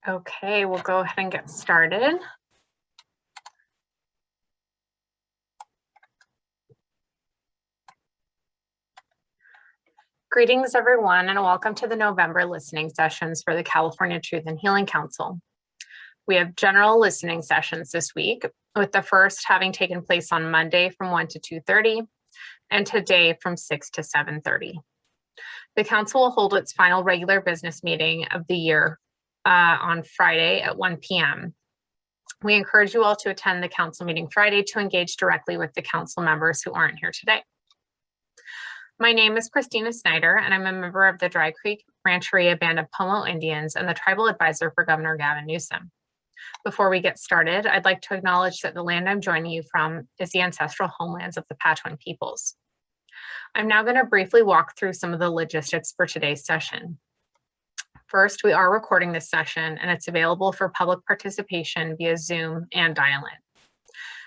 Okay, we'll go ahead and get started. Greetings, everyone, and welcome to the November listening sessions for the California Truth and Healing Council. We have general listening sessions this week, with the first having taken place on Monday from 1 to 2:30 and today from 6 to 7:30. The council will hold its final regular business meeting of the year on Friday at 1 p.m. We encourage you all to attend the council meeting Friday to engage directly with the council members who aren't here today. My name is Christina Snyder, and I'm a member of the Dry Creek Rancheria Band of Pomo Indians and the Tribal Advisor for Governor Gavin Newsom. Before we get started, I'd like to acknowledge that the land I'm joining you from is the ancestral homelands of the Patwin peoples. I'm now going to briefly walk through some of the logistics for today's session. First, we are recording this session, and it's available for public participation via Zoom and dial-in.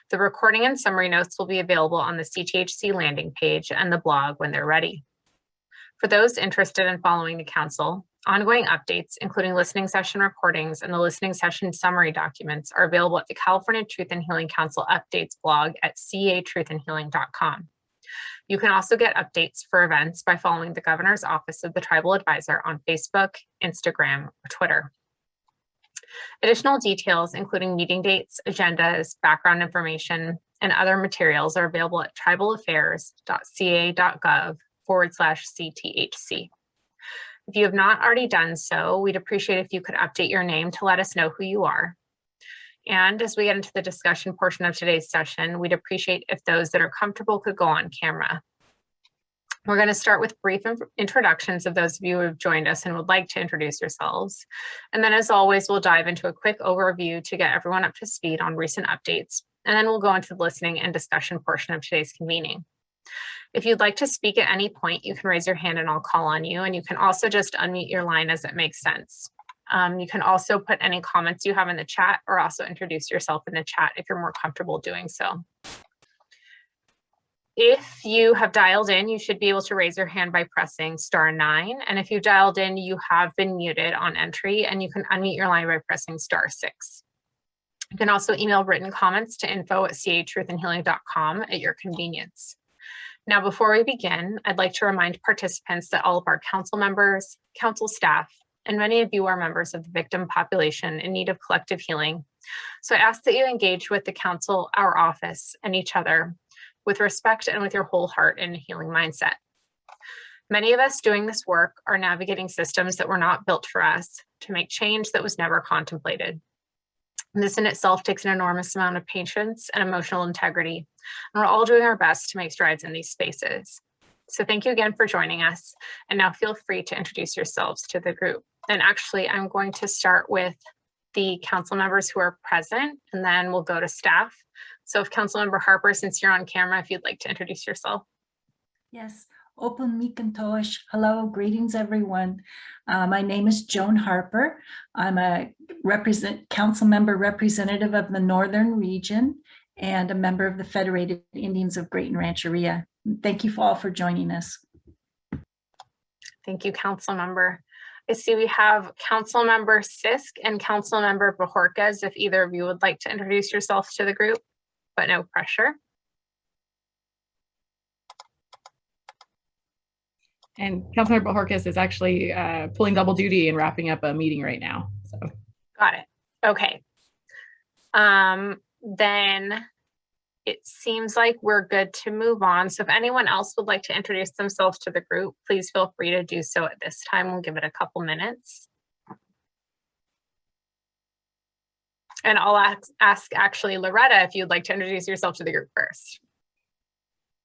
The recording and summary notes will be available on the CTHC landing page and the blog when they're ready. For those interested in following the council, ongoing updates, including listening session recordings and the listening session summary documents, are available at the California Truth and Healing Council updates blog at catruthandhealing.com. You can also get updates for events by following the Governor's Office of the Tribal Advisor on Facebook, Instagram, or Twitter. Additional details, including meeting dates, agendas, background information, and other materials are available at tribalaffairs.ca.gov/CTHC. If you have not already done so, we'd appreciate if you could update your name to let us know who you are. And as we get into the discussion portion of today's session, we'd appreciate if those that are comfortable could go on camera. We're going to start with brief introductions of those of you who have joined us and would like to introduce yourselves. And then, as always, we'll dive into a quick overview to get everyone up to speed on recent updates. And then we'll go into the listening and discussion portion of today's convening. If you'd like to speak at any point, you can raise your hand and I'll call on you. And you can also just unmute your line as it makes sense. You can also put any comments you have in the chat or also introduce yourself in the chat if you're more comfortable doing so. If you have dialed in, you should be able to raise your hand by pressing *9. And if you dialed in, you have been muted on entry and you can unmute your line by pressing *6. You can also email written comments to info@catruthandhealing.com at your convenience. Now, before we begin, I'd like to remind participants that all of our council members, council staff, and many of you are members of the victim population in need of collective healing. So I ask that you engage with the council, our office, and each other with respect and with your whole heart and a healing mindset. Many of us doing this work are navigating systems that were not built for us to make change that was never contemplated. And this in itself takes an enormous amount of patience and emotional integrity. And we're all doing our best to make strides in these spaces. So thank you again for joining us. And now feel free to introduce yourselves to the group. And actually, I'm going to start with the council members who are present, and then we'll go to staff. So if Councilmember Harper, since you're on camera, if you'd like to introduce yourself. Yes, Open Mikantosh. Hello, greetings everyone. My name is Joan Harper. I'm a council member representative of the Northern Region and a member of the Federated Indians of Great Rancheria. Thank you all for joining us. Thank you, Council Member. I see we have Council Member Sisk and Council Member Bajorquez, if either of you would like to introduce yourself to the group, but no pressure. And Councilmember Bajorquez is actually pulling double duty and wrapping up a meeting right now. So. Got it. Okay. Then it seems like we're good to move on. So if anyone else would like to introduce themselves to the group, please feel free to do so at this time. We'll give it a couple minutes. And I'll ask actually Loretta if you'd like to introduce yourself to the group first.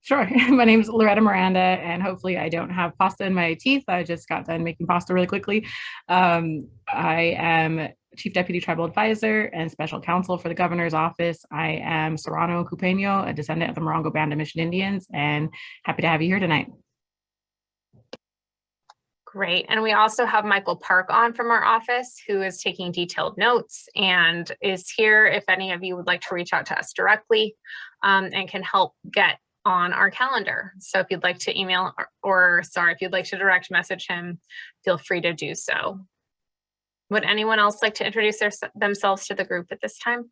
Sure. My name is Loretta Miranda, and hopefully I don't have pasta in my teeth. I just got done making pasta really quickly. I am Chief Deputy Tribal Advisor and Special Counsel for the Governor's Office. I am Serrano Cupeño, a descendant of the Morongo Band of Mission Indians, and happy to have you here tonight. Great. And we also have Michael Park on from our office, who is taking detailed notes and is here if any of you would like to reach out to us directly and can help get on our calendar. So if you'd like to email if you'd like to direct message him, feel free to do so. Would anyone else like to introduce themselves to the group at this time?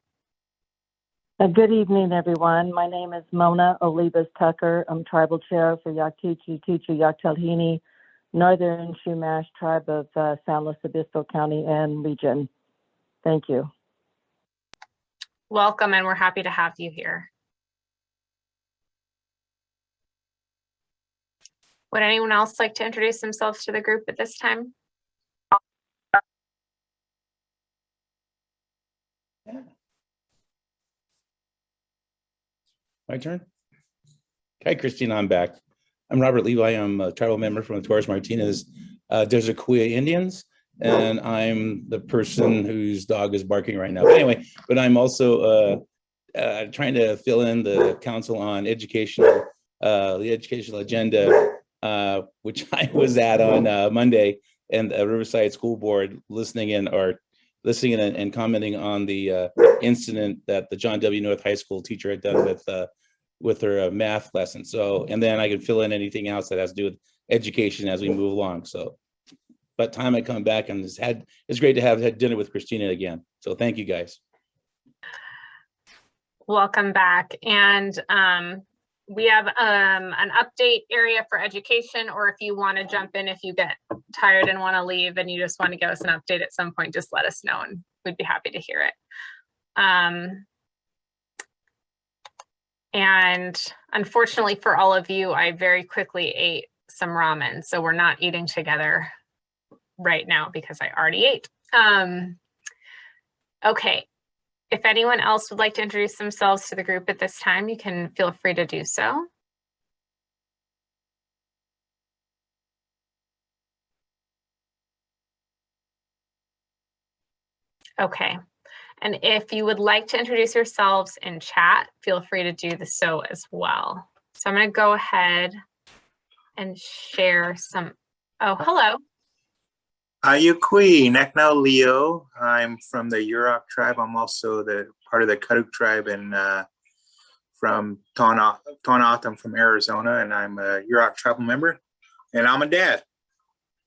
Good evening, everyone. My name is Mona Olivas Tucker. I'm tribal chair for Yaktichi Tichu Yaktalhini, Northern Chumash tribe of San Luis Obispo County and region. Thank you. Welcome, and we're happy to have you here. Would anyone else like to introduce themselves to the group at this time? My turn. Hi, Christine, I'm back. I'm Robert Levi. I'm a tribal member from the Torres Martinez Desert Kuya Indians, and I'm the person whose dog is barking right now. But anyway, but I'm also trying to fill in the council on the educational agenda, which I was at on Monday, and the Riverside School Board listening in and commenting on the incident that the John W. North High School teacher had done with her math lesson. So, and then I can fill in anything else that has to do with education as we move along. So, but time I come back, and it's great to have had dinner with Christina again. So thank you guys. Welcome back. And we have an update area for education, or if you want to jump in, if you get tired and want to leave and you just want to give us an update at some point, just let us know and we'd be happy to hear it. And unfortunately for all of you, I very quickly ate some ramen. So we're not eating together right now because I already ate. Okay. If anyone else would like to introduce themselves to the group at this time, you can feel free to do so. Okay. And if you would like to introduce yourselves in chat, feel free to do so as well. So I'm going to go ahead and share some. Oh, hello. Ayukui, Nekno Leo. I'm from the Yurok tribe. I'm also the part of the Karuk tribe, and from Tonaut. I'm from Arizona, and I'm a Yurok tribal member, and I'm a dad.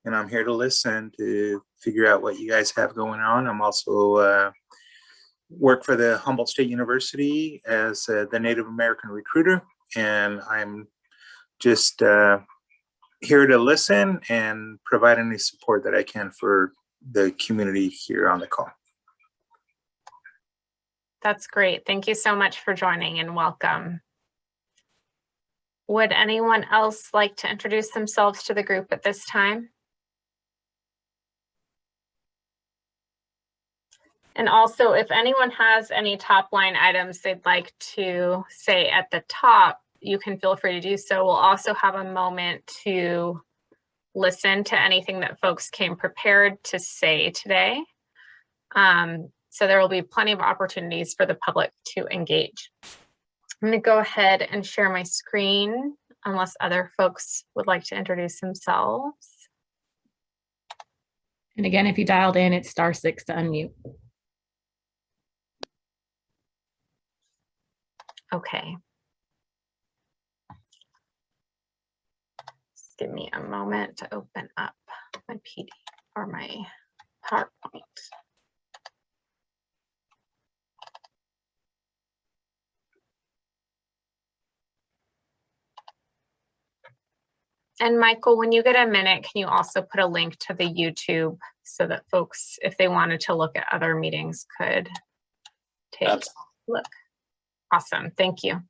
And I'm here to listen to figure out what you guys have going on. I'm also work for the Humboldt State University as the Native American recruiter, and I'm just here to listen and provide any support that I can for the community here on the call. That's great. Thank you so much for joining and welcome. Would anyone else like to introduce themselves to the group at this time? And also, if anyone has any top line items they'd like to say at the top, you can feel free to do so. We'll also have a moment to listen to anything that folks came prepared to say today. So there will be plenty of opportunities for the public to engage. I'm going to go ahead and share my screen unless other folks would like to introduce themselves. And again, if you dialed in, it's *6 to unmute. Okay. Just give me a moment to open up my PD or my PowerPoint. And Michael, when you get a minute, can you also put a link to the YouTube so that folks, if they wanted to look at other meetings, could take a look? Awesome, thank you.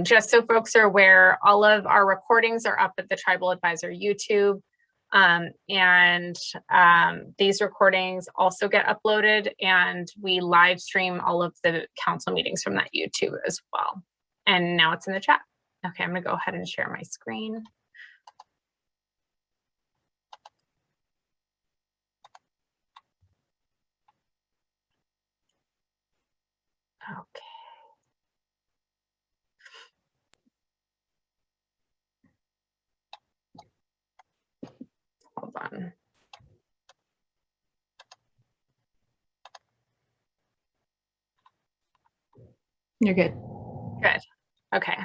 Just so folks are aware, all of our recordings are up at the Tribal Advisor YouTube. These recordings also get uploaded, and we live stream all of the council meetings from that YouTube as well. And now it's in the chat. Okay, I'm gonna go ahead and share my screen. Okay. Hold on. You're good. Good. Okay.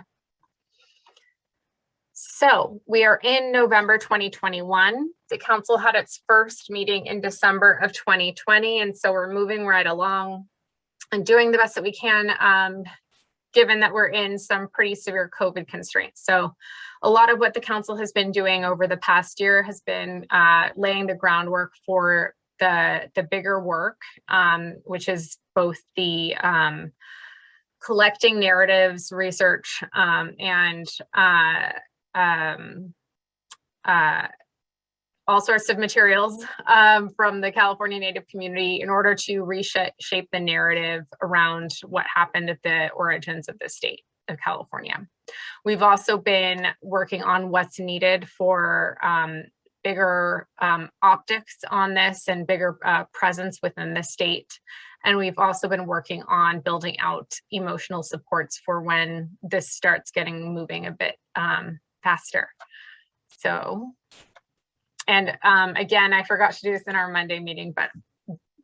So we are in November 2021. The council had its first meeting in December of 2020. And so we're moving right along and doing the best that we can, given that we're in some pretty severe COVID constraints. So a lot of what the council has been doing over the past year has been laying the groundwork for the bigger work, which is both the collecting narratives, research, and all sorts of materials from the California Native community in order to reshape the narrative around what happened at the origins of the state of California. We've also been working on what's needed for bigger optics on this and bigger presence within the state. And we've also been working on building out emotional supports for when this starts getting moving a bit faster. So, and again, I forgot to do this in our Monday meeting, but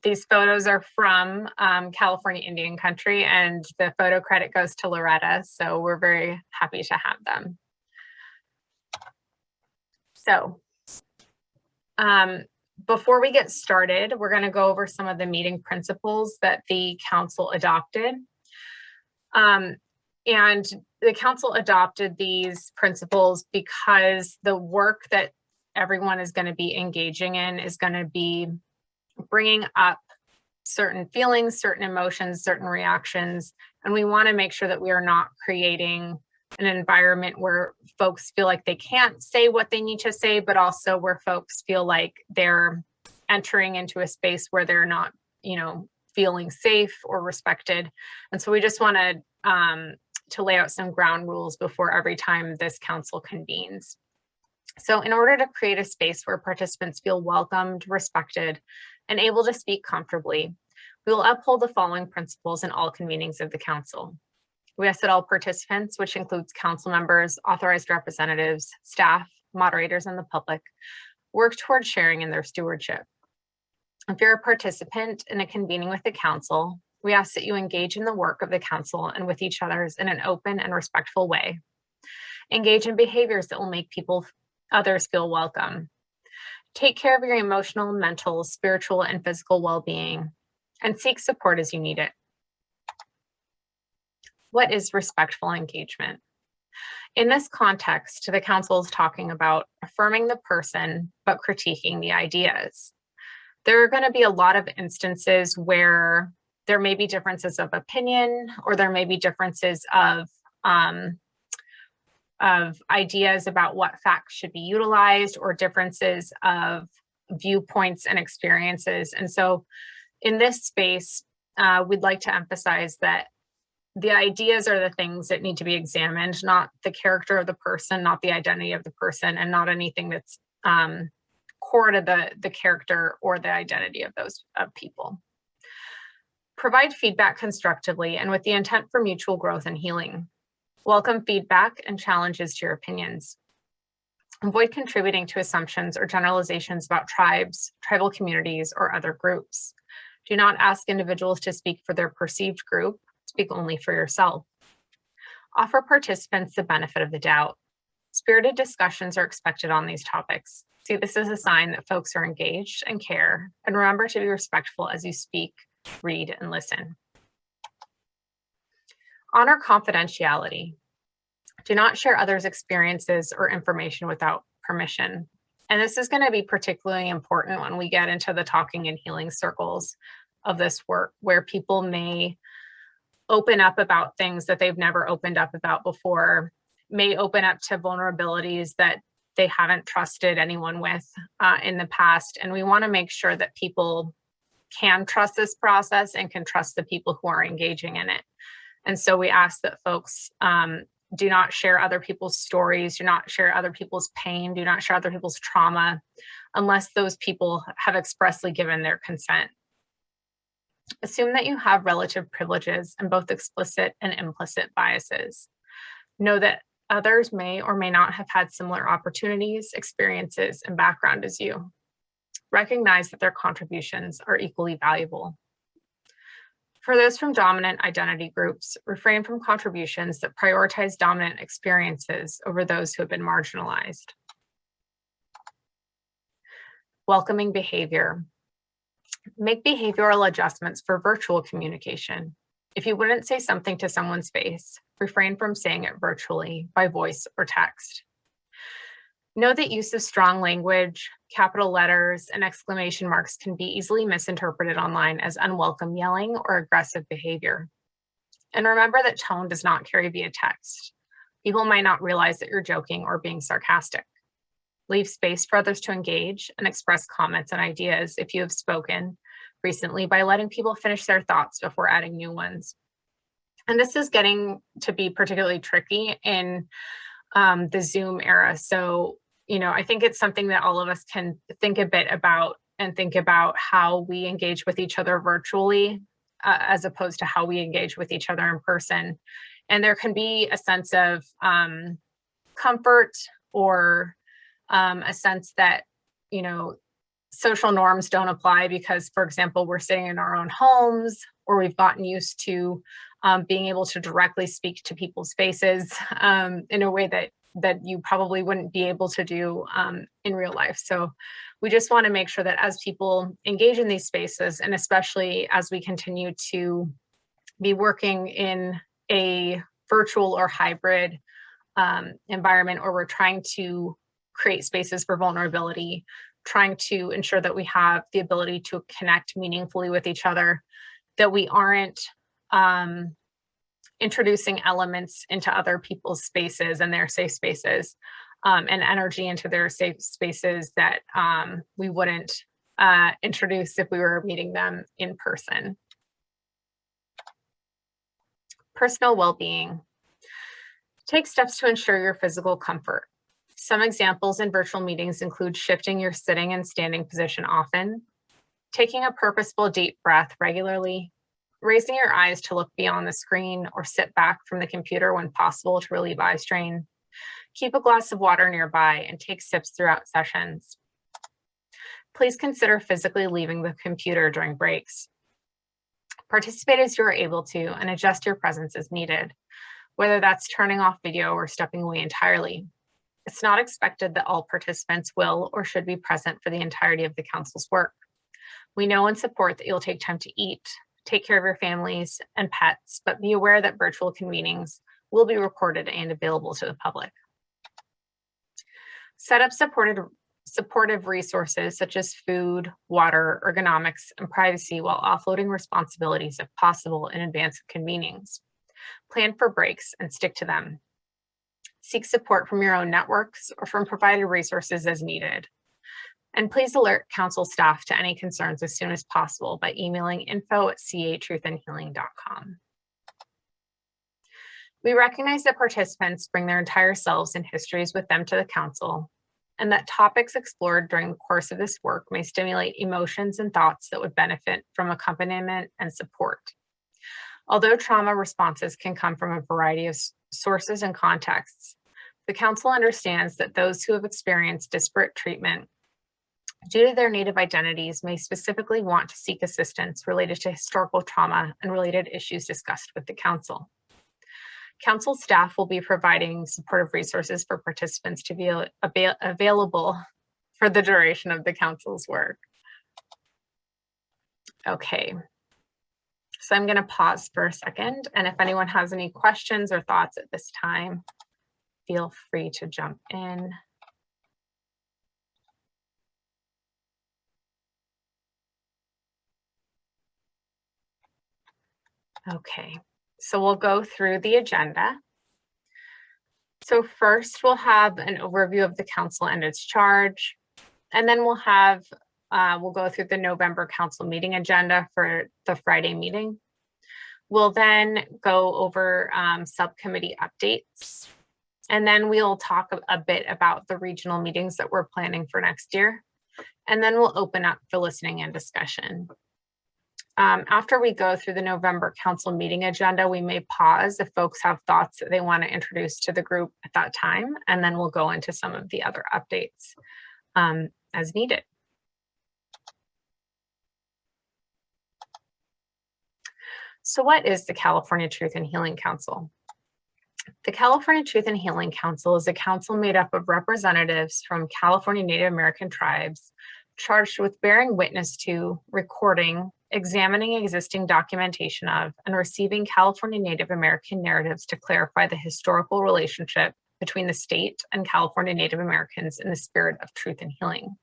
these photos are from California Indian country, and the photo credit goes to Loretta. So we're very happy to have them. So before we get started, we're going to go over some of the meeting principles that the council adopted. And the council adopted these principles because the work that everyone is going to be engaging in is going to be bringing up certain feelings, certain emotions, certain reactions. And we want to make sure that we are not creating an environment where folks feel like they can't say what they need to say, but also where folks feel like they're entering into a space where they're not, feeling safe or respected. And so we just want to lay out some ground rules before every time this council convenes. So in order to create a space where participants feel welcomed, respected, and able to speak comfortably, we will uphold the following principles in all convenings of the council. We ask that all participants, which includes council members, authorized representatives, staff, moderators, and the public, work towards sharing in their stewardship. If you're a participant in a convening with the council, we ask that you engage in the work of the council and with each other in an open and respectful way. Engage in behaviors that will make others feel welcome. Take care of your emotional, mental, spiritual, and physical well-being, and seek support as you need it. What is respectful engagement? In this context, the council is talking about affirming the person, but critiquing the ideas. There are going to be a lot of instances where there may be differences of opinion, or there may be differences of ideas about what facts should be utilized, or differences of viewpoints and experiences. And so in this space, we'd like to emphasize that the ideas are the things that need to be examined, not the character of the person, not the identity of the person, and not anything that's core to the character or the identity of those people. Provide feedback constructively and with the intent for mutual growth and healing. Welcome feedback and challenges to your opinions. Avoid contributing to assumptions or generalizations about tribes, tribal communities, or other groups. Do not ask individuals to speak for their perceived group. Speak only for yourself. Offer participants the benefit of the doubt. Spirited discussions are expected on these topics. See this as a sign that folks are engaged and care, and remember to be respectful as you speak, read, and listen. Honor confidentiality. Do not share others' experiences or information without permission. And this is going to be particularly important when we get into the talking and healing circles of this work, where people may open up about things that they've never opened up about before, may open up to vulnerabilities that they haven't trusted anyone with in the past. And we want to make sure that people can trust this process and can trust the people who are engaging in it. And so we ask that folks do not share other people's stories, do not share other people's pain, do not share other people's trauma, unless those people have expressly given their consent. Assume that you have relative privileges and both explicit and implicit biases. Know that others may or may not have had similar opportunities, experiences, and background as you. Recognize that their contributions are equally valuable. For those from dominant identity groups, refrain from contributions that prioritize dominant experiences over those who have been marginalized. Welcoming behavior. Make behavioral adjustments for virtual communication. If you wouldn't say something to someone's face, refrain from saying it virtually by voice or text. Know that use of strong language, capital letters, and exclamation marks can be easily misinterpreted online as unwelcome yelling or aggressive behavior. And remember that tone does not carry via text. People might not realize that you're joking or being sarcastic. Leave space for others to engage and express comments and ideas if you have spoken recently by letting people finish their thoughts before adding new ones. And this is getting to be particularly tricky in the Zoom era. So, I think it's something that all of us can think a bit about and think about how we engage with each other virtually as opposed to how we engage with each other in person. And there can be a sense of comfort or a sense that, social norms don't apply because, for example, we're sitting in our own homes or we've gotten used to being able to directly speak to people's faces in a way that you probably wouldn't be able to do in real life. So we just want to make sure that as people engage in these spaces, and especially as we continue to be working in a virtual or hybrid environment, or we're trying to create spaces for vulnerability, trying to ensure that we have the ability to connect meaningfully with each other, that we aren't introducing elements into other people's spaces and their safe spaces and energy into their safe spaces that we wouldn't introduce if we were meeting them in person. Personal well-being. Take steps to ensure your physical comfort. Some examples in virtual meetings include shifting your sitting and standing position often, taking a purposeful deep breath regularly, raising your eyes to look beyond the screen or sit back from the computer when possible to relieve eye strain. Keep a glass of water nearby and take sips throughout sessions. Please consider physically leaving the computer during breaks. Participate as you are able to and adjust your presence as needed, whether that's turning off video or stepping away entirely. It's not expected that all participants will or should be present for the entirety of the council's work. We know and support that you'll take time to eat, take care of your families and pets, but be aware that virtual convenings will be recorded and available to the public. Set up supportive resources such as food, water, ergonomics, and privacy while offloading responsibilities if possible in advance of convenings. Plan for breaks and stick to them. Seek support from your own networks or from provided resources as needed. And please alert council staff to any concerns as soon as possible by emailing info@catruthandhealing.com. We recognize that participants bring their entire selves and histories with them to the council, and that topics explored during the course of this work may stimulate emotions and thoughts that would benefit from accompaniment and support. Although trauma responses can come from a variety of sources and contexts, the council understands that those who have experienced disparate treatment due to their Native identities may specifically want to seek assistance related to historical trauma and related issues discussed with the council. Council staff will be providing supportive resources for participants to be available for the duration of the council's work. Okay, so I'm going to pause for a second, and if anyone has any questions or thoughts at this time, feel free to jump in. Okay, so we'll go through the agenda. So first we'll have an overview of the council and its charge, and then we'll go through the November council meeting agenda for the Friday meeting. We'll then go over subcommittee updates, and then we'll talk a bit about the regional meetings that we're planning for next year, and then we'll open up for listening and discussion. After we go through the November council meeting agenda, we may pause if folks have thoughts that they want to introduce to the group at that time, and then we'll go into some of the other updates as needed. So what is the California Truth and Healing Council? The California Truth and Healing Council is a council made up of representatives from California Native American tribes charged with bearing witness to, recording, examining existing documentation of, and receiving California Native American narratives to clarify the historical relationship between the state and California Native Americans in the spirit of truth and healing.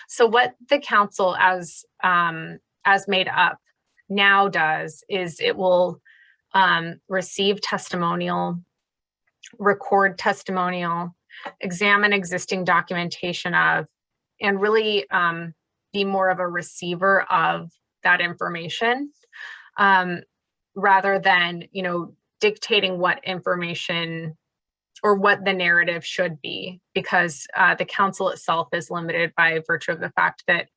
So what the council as made up now does is it will receive testimonial, record testimonial, examine existing documentation of, and really be more of a receiver of that information rather than, dictating what information or what the narrative should be, because the council itself is limited by virtue of the fact that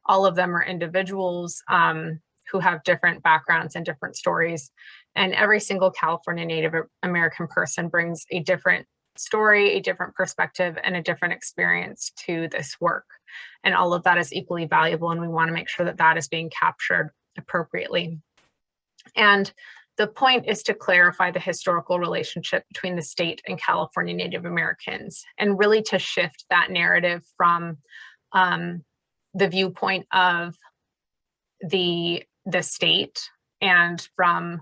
all of them are individuals who have different backgrounds and different stories. And every single California Native American person brings a different story, a different perspective, and a different experience to this work. And all of that is equally valuable, and we want to make sure that that is being captured appropriately. And the point is to clarify the historical relationship between the state and California Native Americans, and really to shift that narrative from the viewpoint of the state and from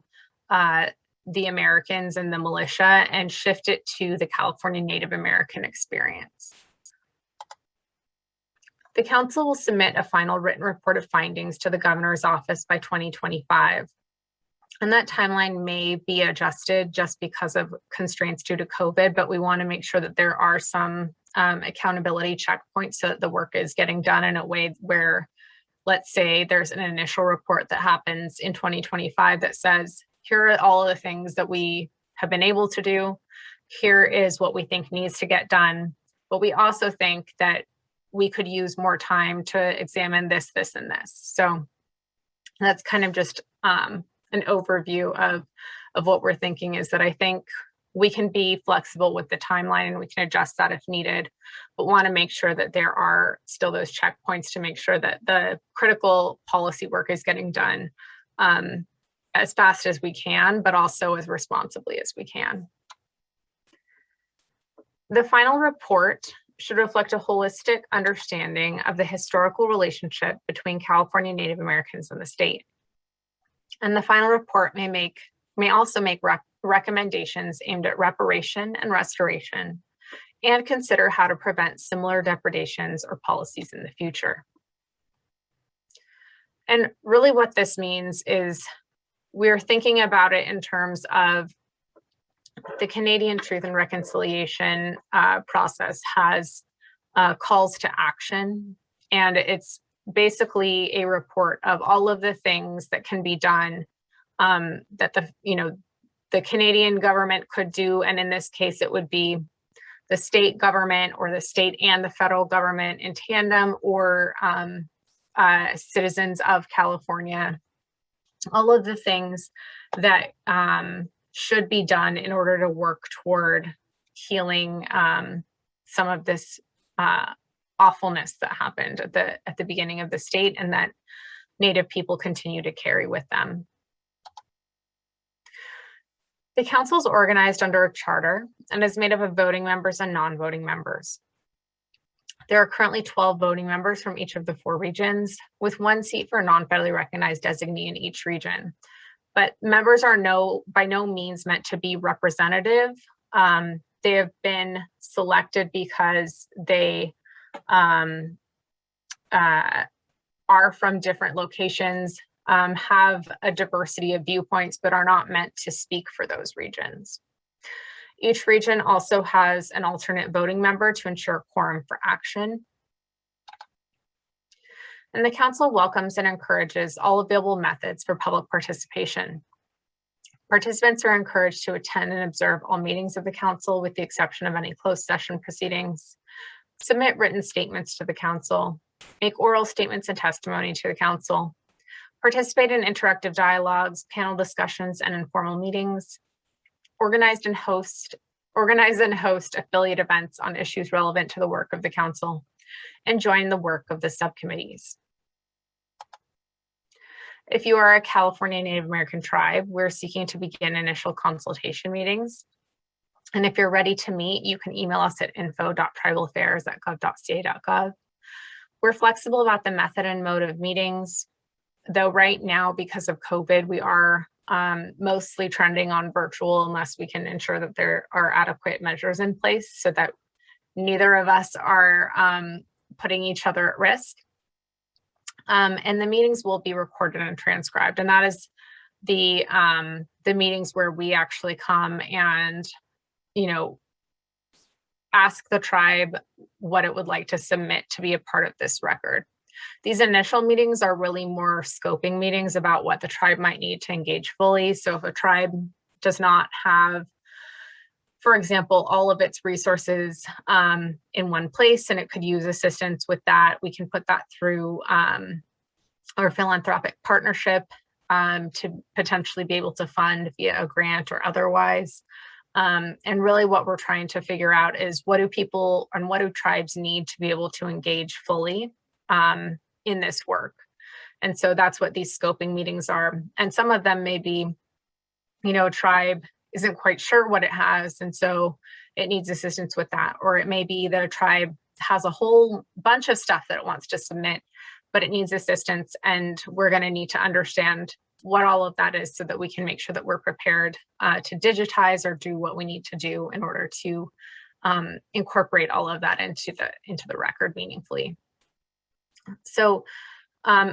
the Americans and the militia, and shift it to the California Native American experience. The council will submit a final written report of findings to the governor's office by 2025. And that timeline may be adjusted just because of constraints due to COVID, but we want to make sure that there are some accountability checkpoints so that the work is getting done in a way where, let's say there's an initial report that happens in 2025 that says, here are all of the things that we have been able to do. Here is what we think needs to get done. But we also think that we could use more time to examine this, this, and this. So that's kind of just an overview of what we're thinking, is that I think we can be flexible with the timeline and we can adjust that if needed, but want to make sure that there are still those checkpoints to make sure that the critical policy work is getting done as fast as we can, but also as responsibly as we can. The final report should reflect a holistic understanding of the historical relationship between California Native Americans and the state. And the final report may also make recommendations aimed at reparation and restoration, and consider how to prevent similar depredations or policies in the future. And really what this means is we're thinking about it in terms of the Canadian Truth and Reconciliation process has calls to action, and it's basically a report of all of the things that can be done that the Canadian government could do, and in this case it would be the state government or the state and the federal government in tandem, or citizens of California. All of the things that should be done in order to work toward healing some of this awfulness that happened at the beginning of the state, and that Native people continue to carry with them. The council is organized under a charter and is made up of voting members and non-voting members. There are currently 12 voting members from each of the 4 regions, with 1 seat for a non-federally recognized designee in each region. But members are by no means meant to be representative. They have been selected because they are from different locations, have a diversity of viewpoints, but are not meant to speak for those regions. Each region also has an alternate voting member to ensure quorum for action. And the council welcomes and encourages all available methods for public participation. Participants are encouraged to attend and observe all meetings of the council with the exception of any closed session proceedings, submit written statements to the council, make oral statements and testimony to the council, participate in interactive dialogues, panel discussions, and informal meetings, organize and host affiliate events on issues relevant to the work of the council, and join the work of the subcommittees. If you are a California Native American tribe, we're seeking to begin initial consultation meetings. And if you're ready to meet, you can email us at info.tribalaffairs@gov.ca.gov. We're flexible about the method and mode of meetings, though right now, because of COVID, we are mostly trending on virtual unless we can ensure that there are adequate measures in place so that neither of us are putting each other at risk. And the meetings will be recorded and transcribed. And that is the meetings where we actually come and, ask the tribe what it would like to submit to be a part of this record. These initial meetings are really more scoping meetings about what the tribe might need to engage fully. So if a tribe does not have, for example, all of its resources in one place and it could use assistance with that, we can put that through our philanthropic partnership to potentially be able to fund via a grant or otherwise. And really what we're trying to figure out is what do people and what do tribes need to be able to engage fully in this work. And so that's what these scoping meetings are. And some of them may be, a tribe isn't quite sure what it has, and so it needs assistance with that. Or it may be that a tribe has a whole bunch of stuff that it wants to submit, but it needs assistance, and we're going to need to understand what all of that is so that we can make sure that we're prepared to digitize or do what we need to do in order to incorporate all of that into the record meaningfully. So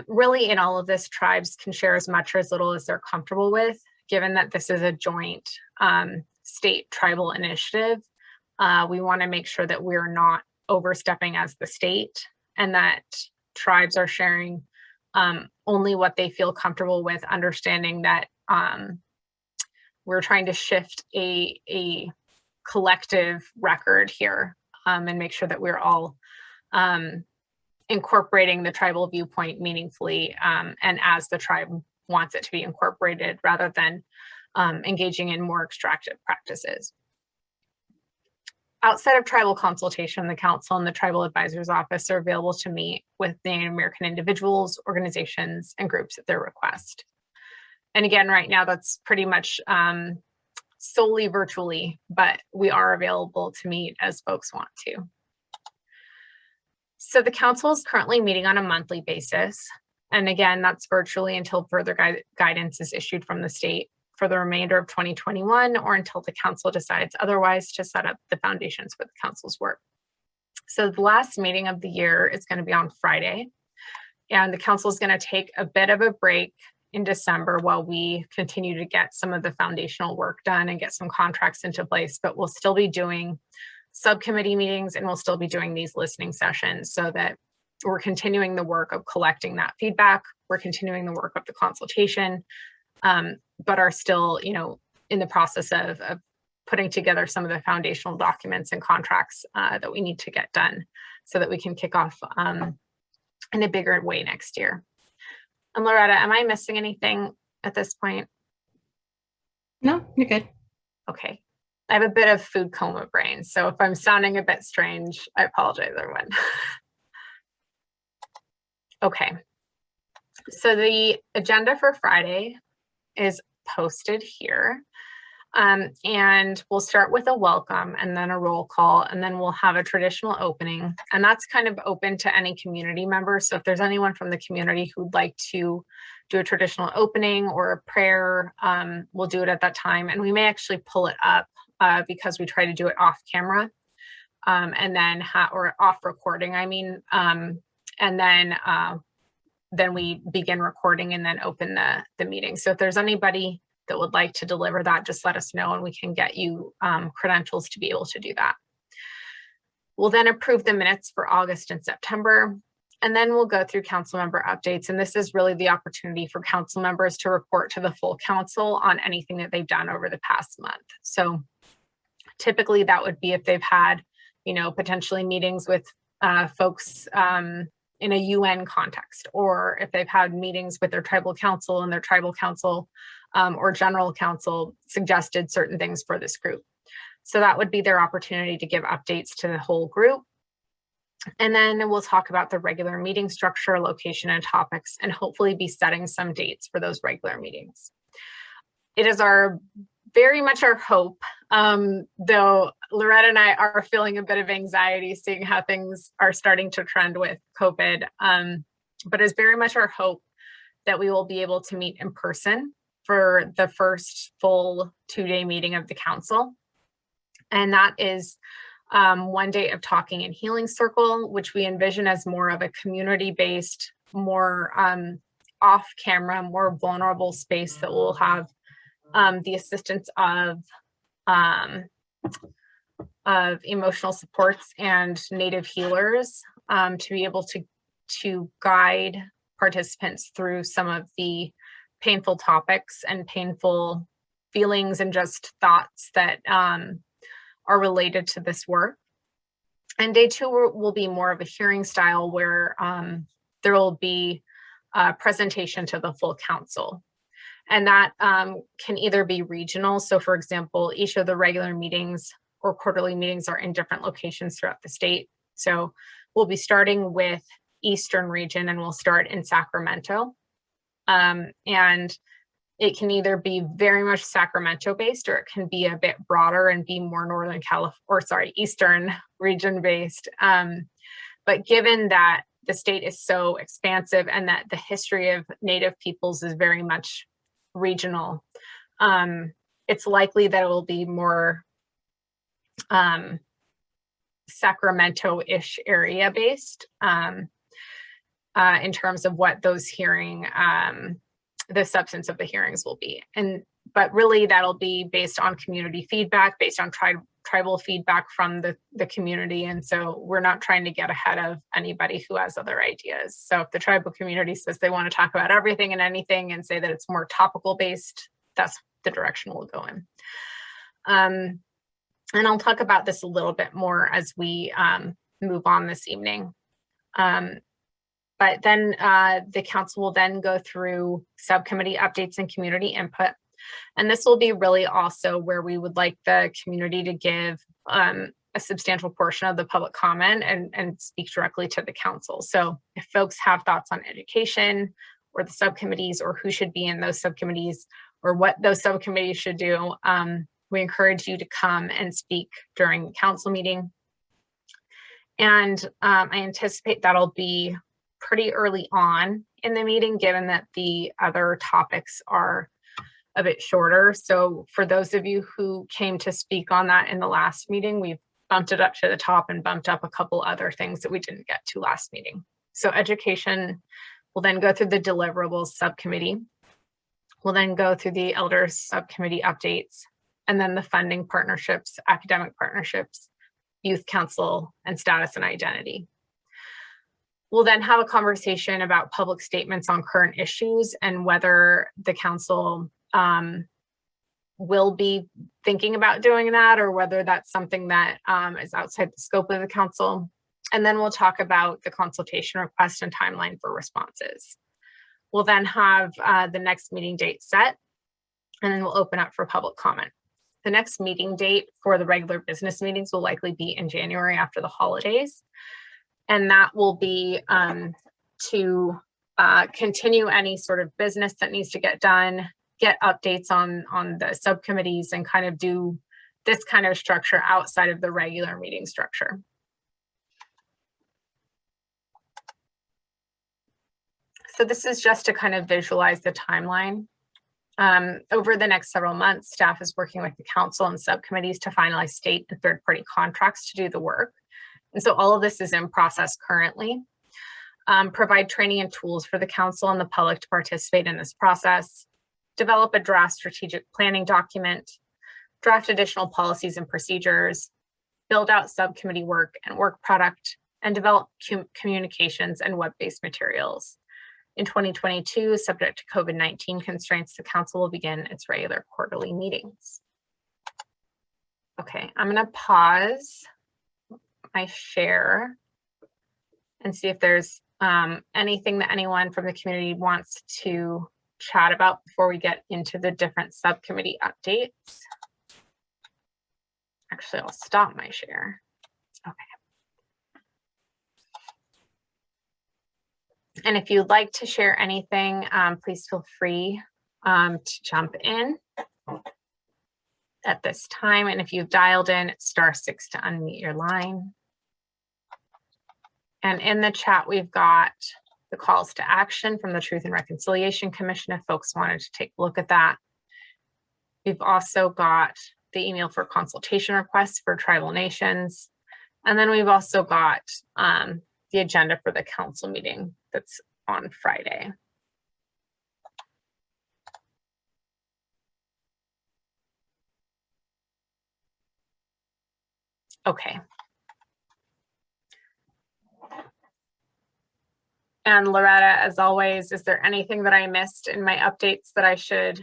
really in all of this, tribes can share as much or as little as they're comfortable with, given that this is a joint state tribal initiative. We want to make sure that we're not overstepping as the state and that tribes are sharing only what they feel comfortable with, understanding that we're trying to shift a collective record here and make sure that we're all incorporating the tribal viewpoint meaningfully and as the tribe wants it to be incorporated rather than engaging in more extractive practices. Outside of tribal consultation, the council and the tribal advisor's office are available to meet with Native American individuals, organizations, and groups at their request. And again, right now that's pretty much solely virtually, but we are available to meet as folks want to. So the council is currently meeting on a monthly basis. And again, that's virtually until further guidance is issued from the state for the remainder of 2021 or until the council decides otherwise to set up the foundations for the council's work. So the last meeting of the year is going to be on Friday, and the council is going to take a bit of a break in December while we continue to get some of the foundational work done and get some contracts into place, but we'll still be doing subcommittee meetings and we'll still be doing these listening sessions so that we're continuing the work of collecting that feedback. We're continuing the work of the consultation, but are still, in the process of putting together some of the foundational documents and contracts that we need to get done so that we can kick off in a bigger way next year. And Loretta, am I missing anything at this point? No, you're good. Okay. I have a bit of food coma brain, so if I'm sounding a bit strange, I apologize, everyone. Okay. So the agenda for Friday is posted here. And we'll start with a welcome and then a roll call, and then we'll have a traditional opening. And that's kind of open to any community member. So if there's anyone from the community who'd like to do a traditional opening or a prayer, we'll do it at that time. And we may actually pull it up because we try to do it off camera and then or off recording, I mean, and then we begin recording and then open the meeting. So if there's anybody that would like to deliver that, just let us know and we can get you credentials to be able to do that. We'll then approve the minutes for August and September, and then we'll go through council member updates. And this is really the opportunity for council members to report to the full council on anything that they've done over the past month. So typically that would be if they've had, potentially meetings with folks in a UN context, or if they've had meetings with their tribal council and their tribal council or general council suggested certain things for this group. So that would be their opportunity to give updates to the whole group. And then we'll talk about the regular meeting structure, location, and topics, and hopefully be setting some dates for those regular meetings. It is very much our hope, though Loretta and I are feeling a bit of anxiety seeing how things are starting to trend with COVID, but it's very much our hope that we will be able to meet in person for the first full 2-day meeting of the council. And that is 1 day of talking and healing circle, which we envision as more of a community-based, more off-camera, more vulnerable space that will have the assistance of emotional supports and Native healers to be able to guide participants through some of the painful topics and painful feelings and just thoughts that are related to this work. And day 2 will be more of a hearing style where there will be a presentation to the full council. And that can either be regional. So for example, each of the regular meetings or quarterly meetings are in different locations throughout the state. So we'll be starting with Eastern region and we'll start in Sacramento. And it can either be very much Sacramento based, or it can be a bit broader and be more Eastern region based. But given that the state is so expansive and that the history of Native peoples is very much regional, it's likely that it will be more Sacramento-ish area based in terms of what those the substance of the hearings will be. But really that'll be based on community feedback, based on tribal feedback from the community. And so we're not trying to get ahead of anybody who has other ideas. So if the tribal community says they want to talk about everything and anything and say that it's more topical based, that's the direction we'll go in. And I'll talk about this a little bit more as we move on this evening. But then the council will then go through subcommittee updates and community input. And this will be really also where we would like the community to give a substantial portion of the public comment and speak directly to the council. So if folks have thoughts on education or the subcommittees or who should be in those subcommittees or what those subcommittees should do, we encourage you to come and speak during the council meeting. And I anticipate that'll be pretty early on in the meeting, given that the other topics are a bit shorter. So for those of you who came to speak on that in the last meeting, we've bumped it up to the top and bumped up a couple other things that we didn't get to last meeting. So education will then go through the deliverables subcommittee. We'll then go through the elders subcommittee updates, and then the funding partnerships, academic partnerships, youth council, and status and identity. We'll then have a conversation about public statements on current issues and whether the council will be thinking about doing that or whether that's something that is outside the scope of the council. And then we'll talk about the consultation request and timeline for responses. We'll then have the next meeting date set, and then we'll open up for public comment. The next meeting date for the regular business meetings will likely be in January after the holidays. And that will be to continue any sort of business that needs to get done, get updates on the subcommittees, and kind of do this kind of structure outside of the regular meeting structure. So this is just to kind of visualize the timeline. Over the next several months, staff is working with the council and subcommittees to finalize state and third-party contracts to do the work. And so all of this is in process currently. Provide training and tools for the council and the public to participate in this process. Develop a draft strategic planning document. Draft additional policies and procedures. Build out subcommittee work and work product. And develop communications and web-based materials. In 2022, subject to COVID-19 constraints, the council will begin its regular quarterly meetings. Okay, I'm going to pause my share and see if there's anything that anyone from the community wants to chat about before we get into the different subcommittee updates. Actually, I'll stop my share. Okay. And if you'd like to share anything, please feel free to jump in at this time. And if you've dialed in, *6 to unmute your line. And in the chat, we've got the calls to action from the Truth and Reconciliation Commission if folks wanted to take a look at that. We've also got the email for consultation requests for tribal nations. And then we've also got the agenda for the council meeting that's on Friday. Okay. And Loretta, as always, is there anything that I missed in my updates that I should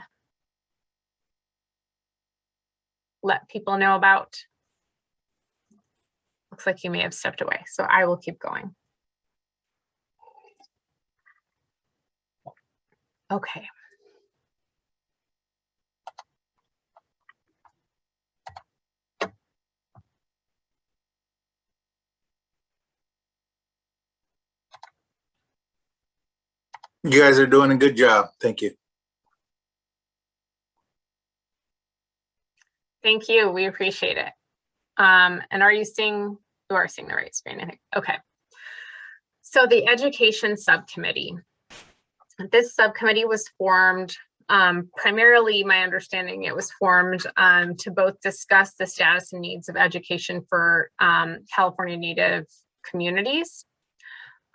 let people know about? Looks like you may have stepped away, so I will keep going. Okay. You guys are doing a good job. Thank you. Thank you. We appreciate it. And are you seeing, you are seeing the right screen, I think. Okay. So the Education Subcommittee. This subcommittee was formed, primarily my understanding, it was formed to both discuss the status and needs of education for California Native communities,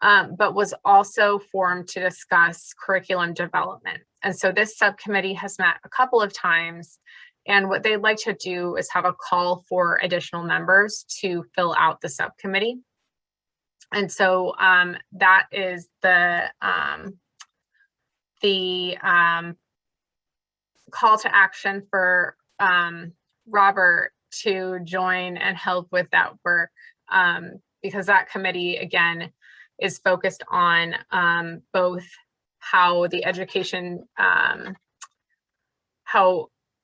but was also formed to discuss curriculum development. And so this subcommittee has met a couple of times, and what they'd like to do is have a call for additional members to fill out the subcommittee. And so that is the call to action for Robert to join and help with that work, because that committee, again, is focused on both how the education,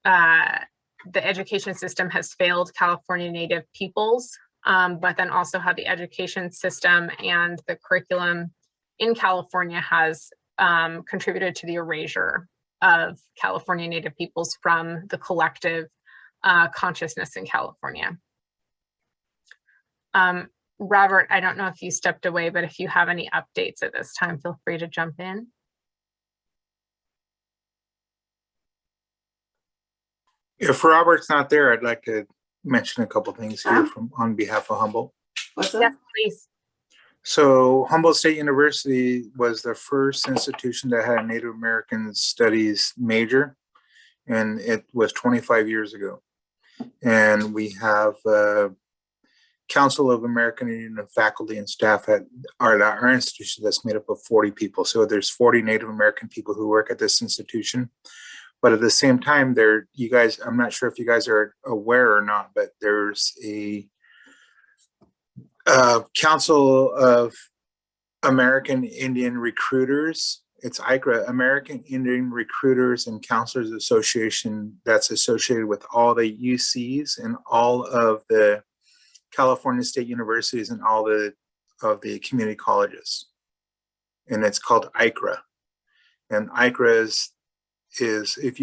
the education system has failed California Native peoples, but then also how the education system and the curriculum in California has contributed to the erasure of California Native peoples from the collective consciousness in California. Robert, I don't know if you stepped away, but if you have any updates at this time, feel free to jump in. If Robert's not there, I'd like to mention a couple things here on behalf of Humboldt. What's that? Yes, please. So Humboldt State University was the first institution that had a Native American Studies major, and it was 25 years ago. And we have Council of American Indian faculty and staff at our institution that's made up of 40 people. So there's 40 Native American people who work at this institution. But at the same time, you guys, I'm not sure if you guys are aware or not, but there's a Council of American Indian Recruiters. It's ICRA, American Indian Recruiters and Counselors Association, that's associated with all the UCs and all of the California State Universities and all of the community colleges. And it's called ICRA. And ICRA is if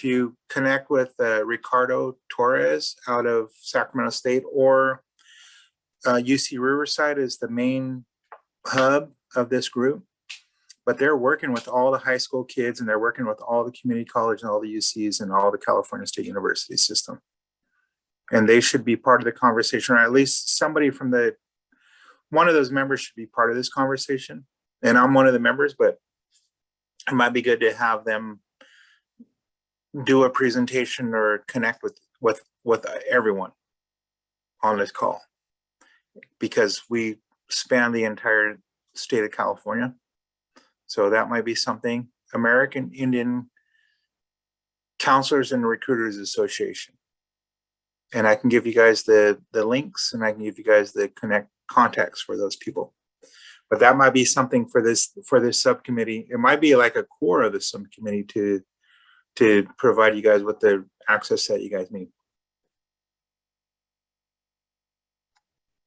you connect with Ricardo Torres out of Sacramento State, or UC Riverside is the main hub of this group, but they're working with all the high school kids, and they're working with all the community college and all the UCs and all the California State University system. And they should be part of the conversation, or at least somebody from one of those members should be part of this conversation. And I'm one of the members, but it might be good to have them do a presentation or connect with everyone on this call, because we span the entire state of California. So that might be something. American Indian Counselors and Recruiters Association. And I can give you guys the links, and I can give you guys the contacts for those people. But that might be something for this subcommittee. It might be like a core of the subcommittee to provide you guys with the access that you guys need.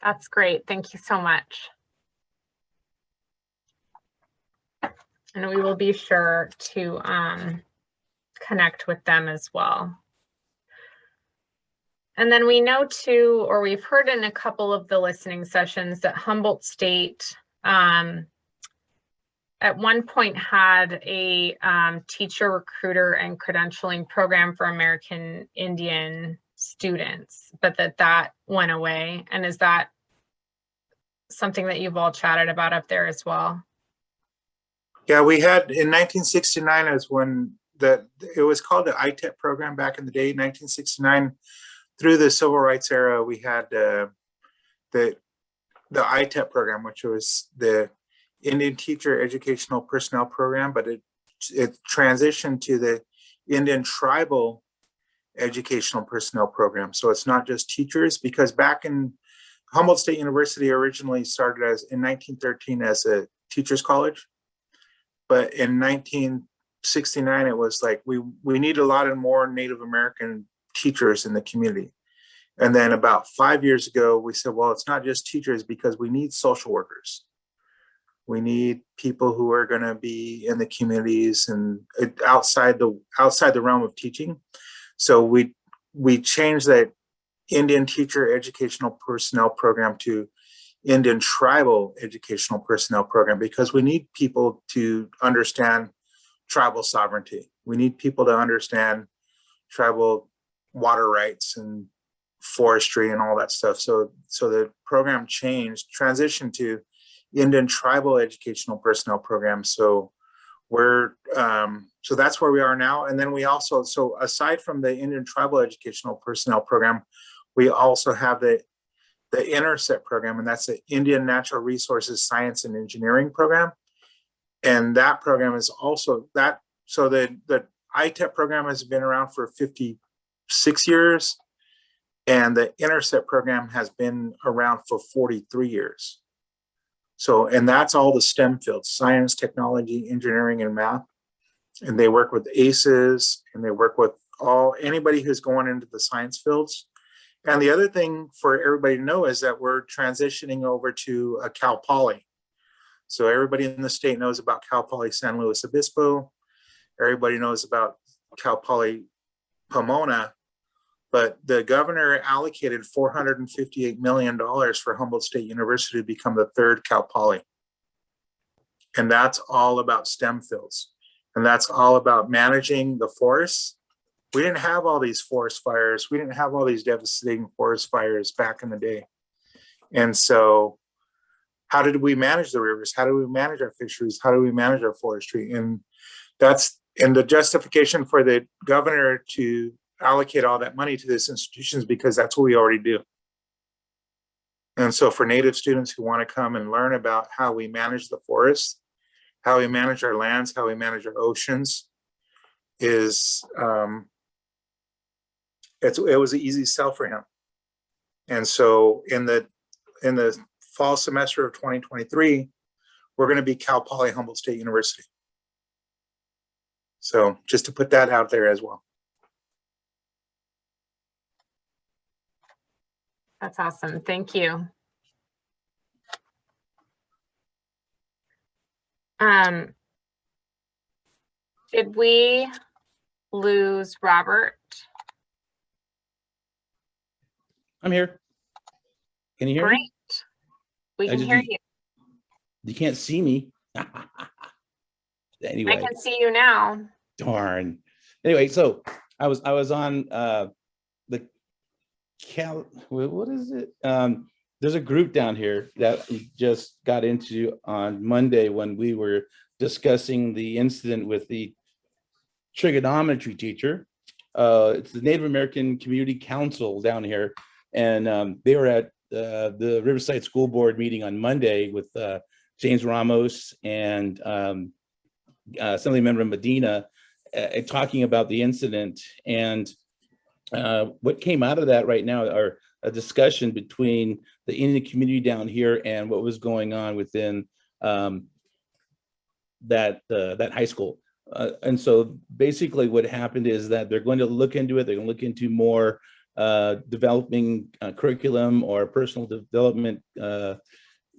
That's great. Thank you so much. And we will be sure to connect with them as well. And then we know too, or we've heard in a couple of the listening sessions, that Humboldt State at one point had a teacher recruiter and credentialing program for American Indian students, but that went away. And is that something that you've all chatted about up there as well? Yeah, we had in 1969 is when it was called the ITEP program back in the day. 1969, through the civil rights era, we had the ITEP program, which was the Indian Teacher Educational Personnel Program, but it transitioned to the Indian Tribal Educational Personnel Program. So it's not just teachers, because back in Humboldt State University originally started in 1913 as a teachers college, but in 1969 it was like we need a lot of more Native American teachers in the community. And then about 5 years ago we said, well, it's not just teachers, because we need social workers. We need people who are going to be in the communities and outside the realm of teaching. So we changed that Indian Teacher Educational Personnel Program to Indian Tribal Educational Personnel Program, because we need people to understand tribal sovereignty. We need people to understand tribal water rights and forestry and all that stuff. So the program transitioned to Indian Tribal Educational Personnel Program. So so that's where we are now. And then we also, so aside from the Indian Tribal Educational Personnel Program, we also have the Intercept Program, and that's the Indian Natural Resources Science and Engineering Program. And that program is also that. So the ITEP program has been around for 56 years, and the Intercept Program has been around for 43 years. So, and that's all the STEM fields: science, technology, engineering, and math. And they work with ACEs, and they work with anybody who's going into the science fields. And the other thing for everybody to know is that we're transitioning over to a Cal Poly. So everybody in the state knows about Cal Poly San Luis Obispo. Everybody knows about Cal Poly Pomona. But the governor allocated $458 million for Humboldt State University to become the third Cal Poly. And that's all about STEM fields. And that's all about managing the forests. We didn't have all these forest fires. We didn't have all these devastating forest fires back in the day. And so how did we manage the rivers? How do we manage our fisheries? How do we manage our forestry? And the justification for the governor to allocate all that money to these institutions, because that's what we already do. And so for Native students who want to come and learn about how we manage the forests, how we manage our lands, how we manage our oceans, it was an easy sell for him. And so in the fall semester of 2023, we're going to be Cal Poly Humboldt State University. So just to put that out there as well. That's awesome. Thank you. Did we lose Robert? I'm here. Can you hear Great. me? We can hear you. You can't see me. Anyway. I can see you now. Darn. Anyway, so I was on the what is it? There's a group down here that we just got into on Monday when we were discussing the incident with the trigonometry teacher. It's the Native American Community Council down here, and they were at the Riverside School Board meeting on Monday with James Ramos and Assemblymember Medina, talking about the incident. And what came out of that right now are a discussion between the Indian community down here and what was going on within that high school. And so basically what happened is that they're going to look into it. They're going to look into more developing curriculum or personal development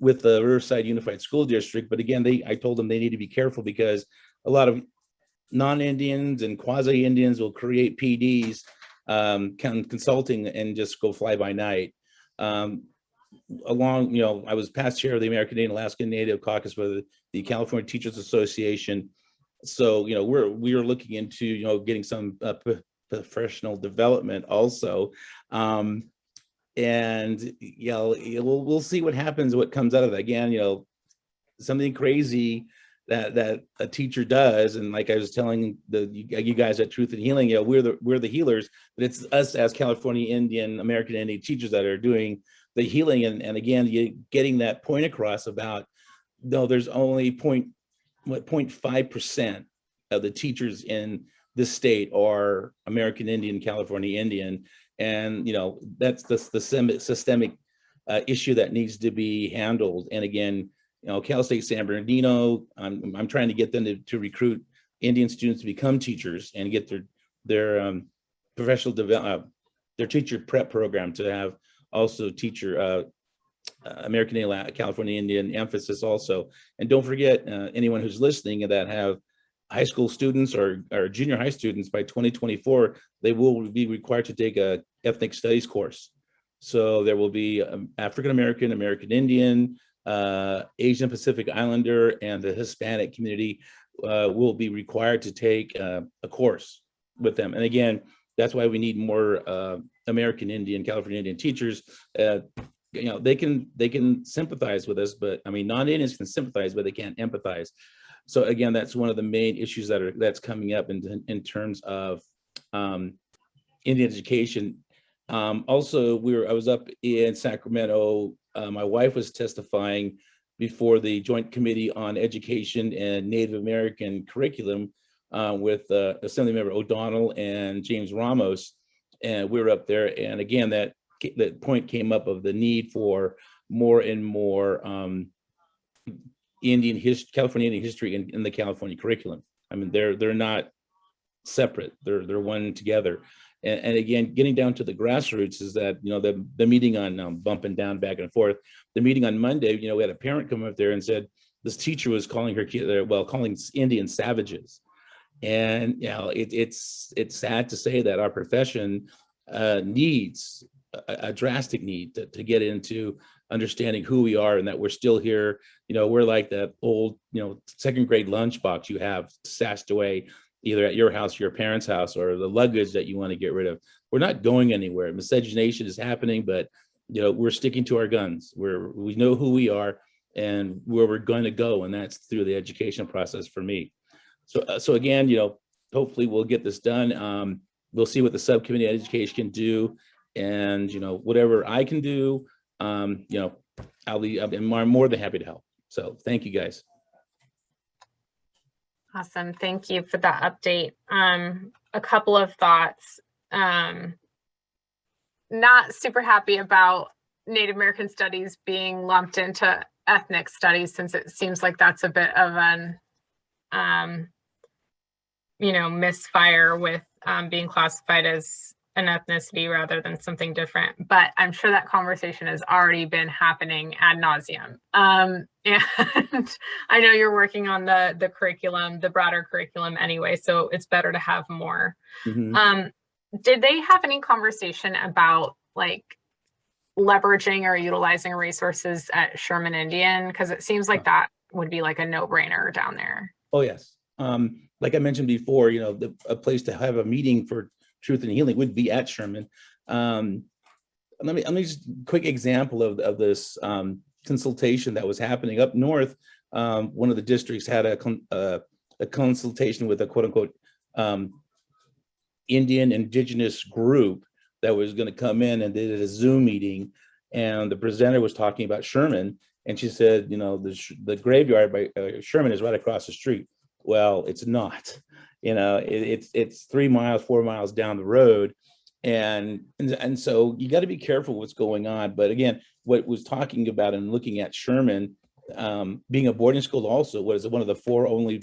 with the Riverside Unified School District. But again, I told them they need to be careful because a lot of non-Indians and quasi-Indians will create PDs, consulting and just go fly by night. Along, I was past chair of the American Indian Alaska Native Caucus for the California Teachers Association. So, we are looking into, getting some professional development also. And, we'll see what happens, what comes out of that. Again, something crazy that a teacher does, and like I was telling you guys at Truth and Healing, we're the healers, but it's us as California Indian, American Indian teachers that are doing the healing. And again, getting that point across about, no, there's only 0.5% of the teachers in this state are American Indian, California Indian, and that's the systemic issue that needs to be handled. And again, Cal State San Bernardino, I'm trying to get them to recruit Indian students to become teachers and get their professional development, their teacher prep program to have also teacher American Indian, California Indian emphasis also. And don't forget, anyone who's listening that have high school students or junior high students, by 2024, they will be required to take a ethnic studies course. So there will be African American, American Indian, Asian Pacific Islander, and the Hispanic community will be required to take a course with them. And again, that's why we need more American Indian, California Indian teachers. They can sympathize with us, but I mean, non-Indians can sympathize, but they can't empathize. So again, that's one of the main issues that's coming up in terms of Indian education. Also, I was up in Sacramento. My wife was testifying before the Joint Committee on Education and Native American Curriculum with Assemblymember O'Donnell and James Ramos, and we were up there. And again, that point came up of the need for more and more California Indian history in the California curriculum. I mean, they're not separate; they're one together. And again, getting down to the grassroots is that, the meeting on bumping down back and forth, the meeting on Monday, we had a parent come up there and said this teacher was calling her kid, calling Indians savages. And, it's sad to say that our profession needs a drastic need to get into understanding who we are and that we're still here. We're like that old, second grade lunchbox you have stashed away either at your house, your parents' house, or the luggage that you want to get rid of. We're not going anywhere. Miscegenation is happening, but we're sticking to our guns. We know who we are and where we're going to go, and that's through the education process for me. So again, hopefully we'll get this done. We'll see what the Subcommittee on Education can do, and whatever I can do, I'm more than happy to help. So thank you guys. Awesome. Thank you for that update. A couple of thoughts. Not super happy about Native American studies being lumped into ethnic studies, since it seems like that's a bit of an, misfire with being classified as an ethnicity rather than something different. But I'm sure that conversation has already been happening ad nauseum. And I know you're working on the curriculum, the broader curriculum anyway, so it's better to have more. Mm-hmm. Did they have any conversation about leveraging or utilizing resources at Sherman Indian? Because it seems like that would be like a no-brainer down there. Oh, yes. Like I mentioned before, a place to have a meeting for Truth and Healing would be at Sherman. Let me just quick example of this consultation that was happening up north. One of the districts had a consultation with a quote unquote indigenous group that was going to come in and did a Zoom meeting, and the presenter was talking about Sherman, and she said, the graveyard by Sherman is right across the street. Well, it's not. It's 3 miles, 4 miles down the road. And so you got to be careful what's going on. But again, what was talking about and looking at Sherman being a boarding school also was one of the 4 only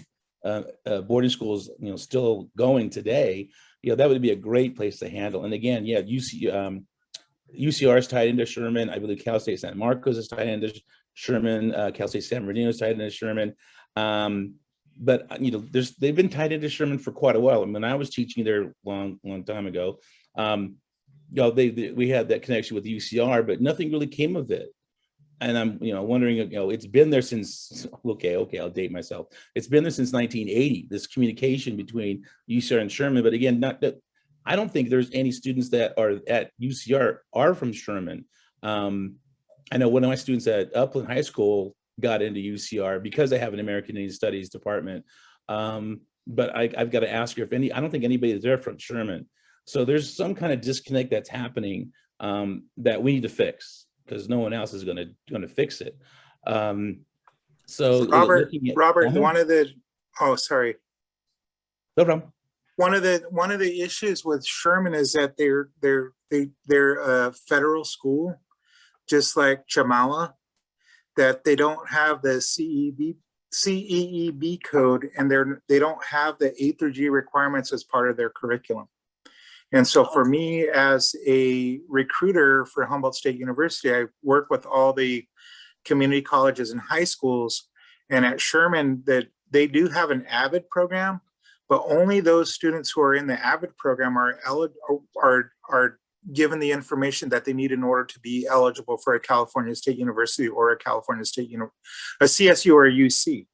boarding schools, still going today. That would be a great place to handle. And again, UCR is tied into Sherman. I believe Cal State San Marcos is tied into Sherman, Cal State San Bernardino is tied into Sherman. But they've been tied into Sherman for quite a while. And when I was teaching there long time ago, we had that connection with UCR, but nothing really came of it. And I'm, wondering, it's been there since, okay, I'll date myself. It's been there since 1980, this communication between UCR and Sherman. But again, not that I don't think there's any students that are at UCR are from Sherman. I know one of my students at Upland High School got into UCR because they have an American Indian Studies department. But I've got to ask her I don't think anybody is there from Sherman. So there's some kind of disconnect that's happening that we need to fix, because no one else is going to fix it. So Robert, one of the, oh, sorry. No problem. One of the issues with Sherman is that they're a federal school, just like Chemawa, that they don't have the CEEB code, and they don't have the A through G requirements as part of their curriculum. And so for me as a recruiter for Humboldt State University, I work with all the community colleges and high schools. And at Sherman, that they do have an AVID program, but only those students who are in the AVID program are given the information that they need in order to be eligible for a California State University or a California State a CSU or a UC.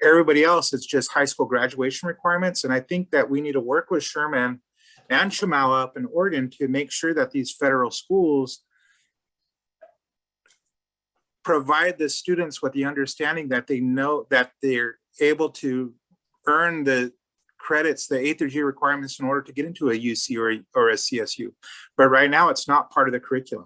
Everybody else, it's just high school graduation requirements. And I think that we need to work with Sherman and Chemawa up in Oregon to make sure that these federal schools provide the students with the understanding that they know that they're able to earn the credits, the A through G requirements in order to get into a UC or a CSU. But right now it's not part of the curriculum.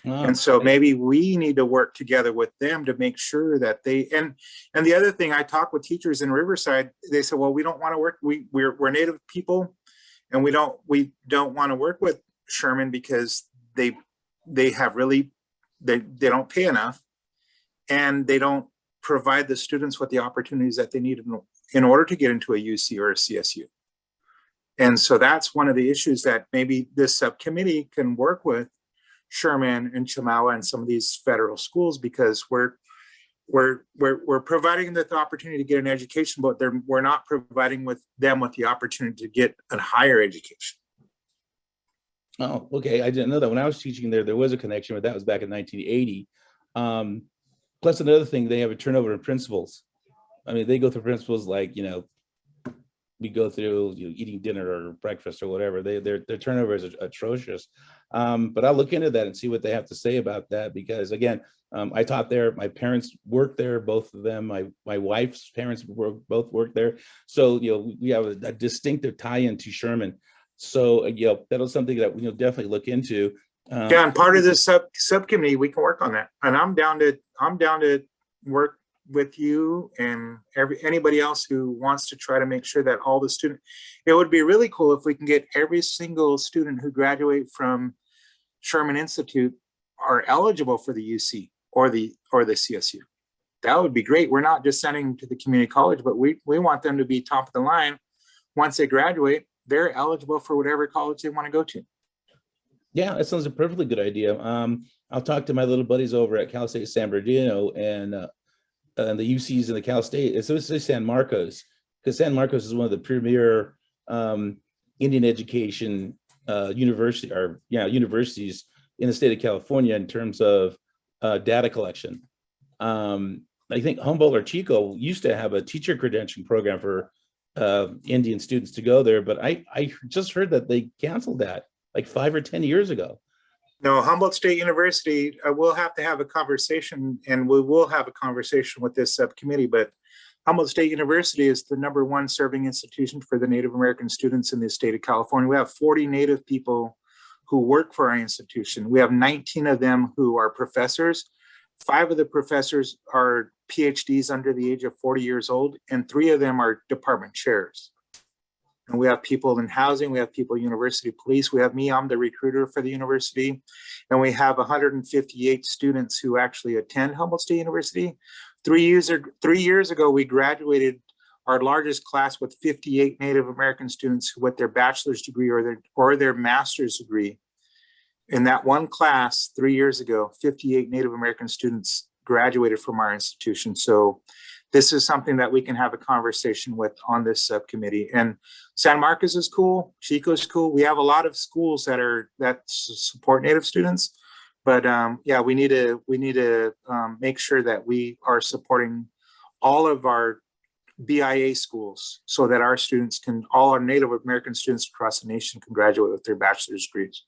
Oh, and so maybe we need to work together with them to make sure that they, and the other thing, I talk with teachers in Riverside, they say, well, we don't want to work, we're Native people, and we don't want to work with Sherman because they don't pay enough, and they don't provide the students with the opportunities that they need in order to get into a UC or a CSU. And so that's one of the issues that maybe this subcommittee can work with Sherman and Chemawa and some of these federal schools, because we're providing them the opportunity to get an education, but we're not providing them with the opportunity to get a higher education. Oh, okay. I didn't know that. When I was teaching there was a connection, but that was back in 1980. Plus another thing, they have a turnover in principals. I mean, they go through principals like, we go through eating dinner or breakfast or whatever. Their turnover is atrocious. But I'll look into that and see what they have to say about that, because again, I taught there. My parents worked there, both of them. My wife's parents both worked there. So we have a distinctive tie-in to Sherman. So that was something that we definitely look into. Yeah, and part of this subcommittee, we can work on that. And I'm down to work with you and anybody else who wants to try to make sure that all the students. It would be really cool if we can get every single student who graduate from Sherman Institute are eligible for the UC or the CSU. That would be great. We're not just sending them to the community college, but we want them to be top of the line. Once they graduate, they're eligible for whatever college they want to go to. Yeah, that sounds a perfectly good idea. I'll talk to my little buddies over at Cal State San Bernardino and the UCs in the Cal State. It's mostly San Marcos, because San Marcos is one of the premier Indian education universities in the state of California in terms of data collection. I think Humboldt or Chico used to have a teacher credentialing program for Indian students to go there, but I just heard that they canceled that like 5 or 10 years ago. No, Humboldt State University, we'll have to have a conversation, and we will have a conversation with this subcommittee, but Humboldt State University is the #1 serving institution for the Native American students in the state of California. We have 40 Native people who work for our institution. We have 19 of them who are professors. 5 of the professors are PhDs under the age of 40 years old, and 3 of them are department chairs. And we have people in housing, we have people in university police, we have me, I'm the recruiter for the university, and we have 158 students who actually attend Humboldt State University. 3 years ago, we graduated our largest class with 58 Native American students with their bachelor's degree or their master's degree. In that one class 3 years ago, 58 Native American students graduated from our institution. So this is something that we can have a conversation with on this subcommittee. And San Marcos is cool, Chico's cool. We have a lot of schools that support Native students, but yeah, we need to make sure that we are supporting all of our BIA schools so that our students all our Native American students across the nation can graduate with their bachelor's degrees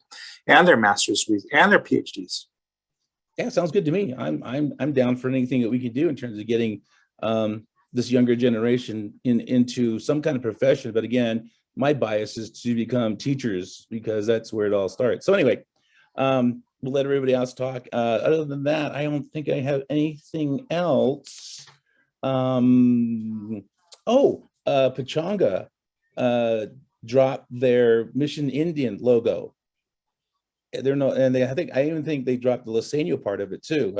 and their master's degrees and their PhDs. Yeah, sounds good to me. I'm down for anything that we can do in terms of getting this younger generation into some kind of profession. But again, my bias is to become teachers because that's where it all starts. So anyway, we'll let everybody else talk. Other than that, I don't think I have anything else. Pechanga dropped their Mission Indian logo. I even think they dropped the Lisenio part of it too.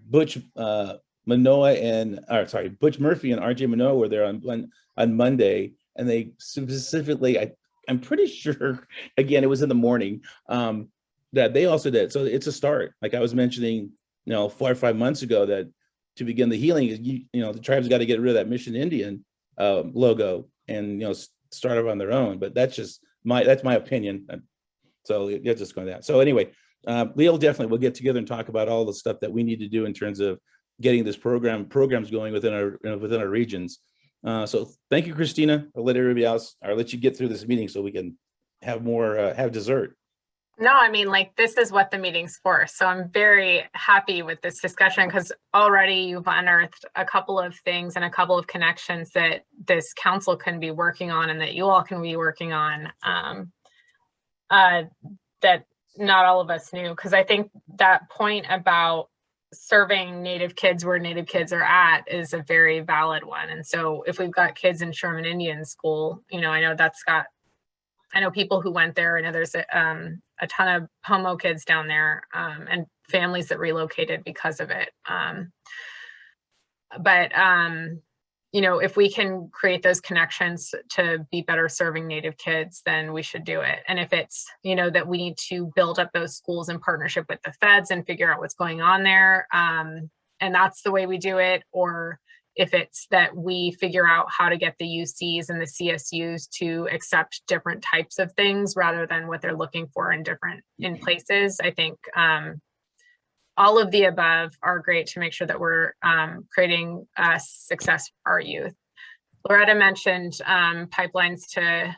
Butch Murphy and RJ Manoa were there on Monday, and they specifically, I'm pretty sure, again, it was in the morning, that they also did. So it's a start. Like I was mentioning, 4 or 5 months ago, that to begin the healing, the tribes got to get rid of that Mission Indian logo and start over on their own. But that's my opinion. So it's just going that. So anyway, we'll get together and talk about all the stuff that we need to do in terms of getting this programs going within our regions. So thank you, Christina. I'll let everybody else. I'll let you get through this meeting so we can have more have dessert. No, I mean, this is what the meeting's for. So I'm very happy with this discussion because already you've unearthed a couple of things and a couple of connections that this council can be working on and that you all can be working on that not all of us knew. Because I think that point about serving Native kids where Native kids are at is a very valid one. And so if we've got kids in Sherman Indian School, I know people who went there. I know there's a ton of Pomo kids down there and families that relocated because of it. If we can create those connections to be better serving Native kids, then we should do it. And if it's, that we need to build up those schools in partnership with the feds and figure out what's going on there, and that's the way we do it, or if it's that we figure out how to get the UCs and the CSUs to accept different types of things rather than what they're looking for in places. I think all of the above are great to make sure that we're creating success for our youth. Loretta mentioned pipelines to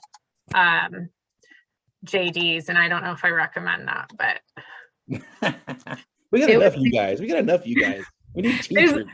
JDs, and I don't know if I recommend that, but. We got enough of you guys. We need teachers.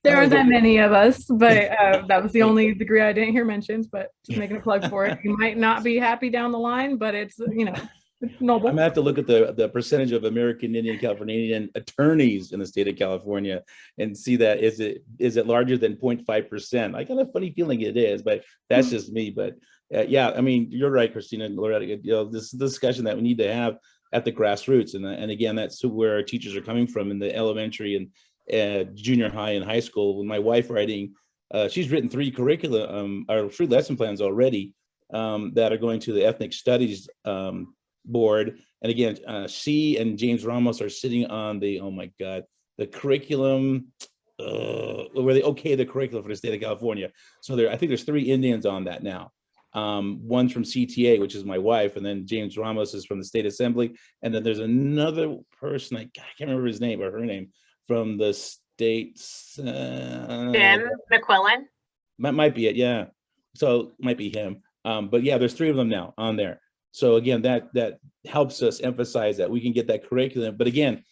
There aren't that many of us, but that was the only degree I didn't hear mentioned, but just making a plug for it. You might not be happy down the line, but it's, it's noble. I'm gonna have to look at the percentage of American Indian, California Indian attorneys in the state of California and see that is it larger than 0.5%? I got a funny feeling it is, but that's just me. But yeah, I mean, you're right, Christina and Loretta. This is the discussion that we need to have at the grassroots, and again, that's where our teachers are coming from in the elementary and junior high and high school. With my wife writing, she's written 3 curricula or 3 lesson plans already that are going to the ethnic studies board. And again, she and James Ramos are sitting on the curriculum where they okay the curriculum for the state of California. So I think there's 3 Indians on that now. One's from CTA, which is my wife, and then James Ramos is from the state assembly, and then there's another person, I can't remember his name or her name, from the states. Jim McQuillan. That might be it, yeah. So might be him. But yeah, there's 3 of them now on there. So again, that helps us emphasize that we can get that curriculum. But again,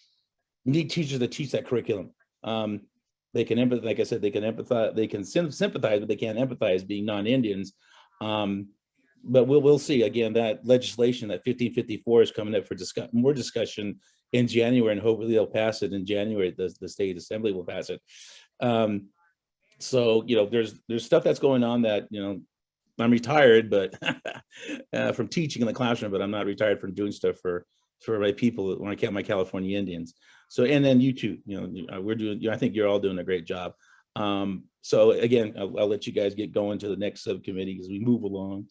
we need teachers that teach that curriculum. They can empathize, like I said, they can empathize, they can sympathize, but they can't empathize being non-Indians. But we'll see. Again, that legislation, that 1554 is coming up for more discussion in January, and hopefully they'll pass it in January. The state assembly will pass it. So there's stuff that's going on that I'm retired, but from teaching in the classroom, but I'm not retired from doing stuff for my people when I count my California Indians. So, and then you too, we're doing. I think you're all doing a great job. So again, I'll let you guys get going to the next subcommittee as we move along.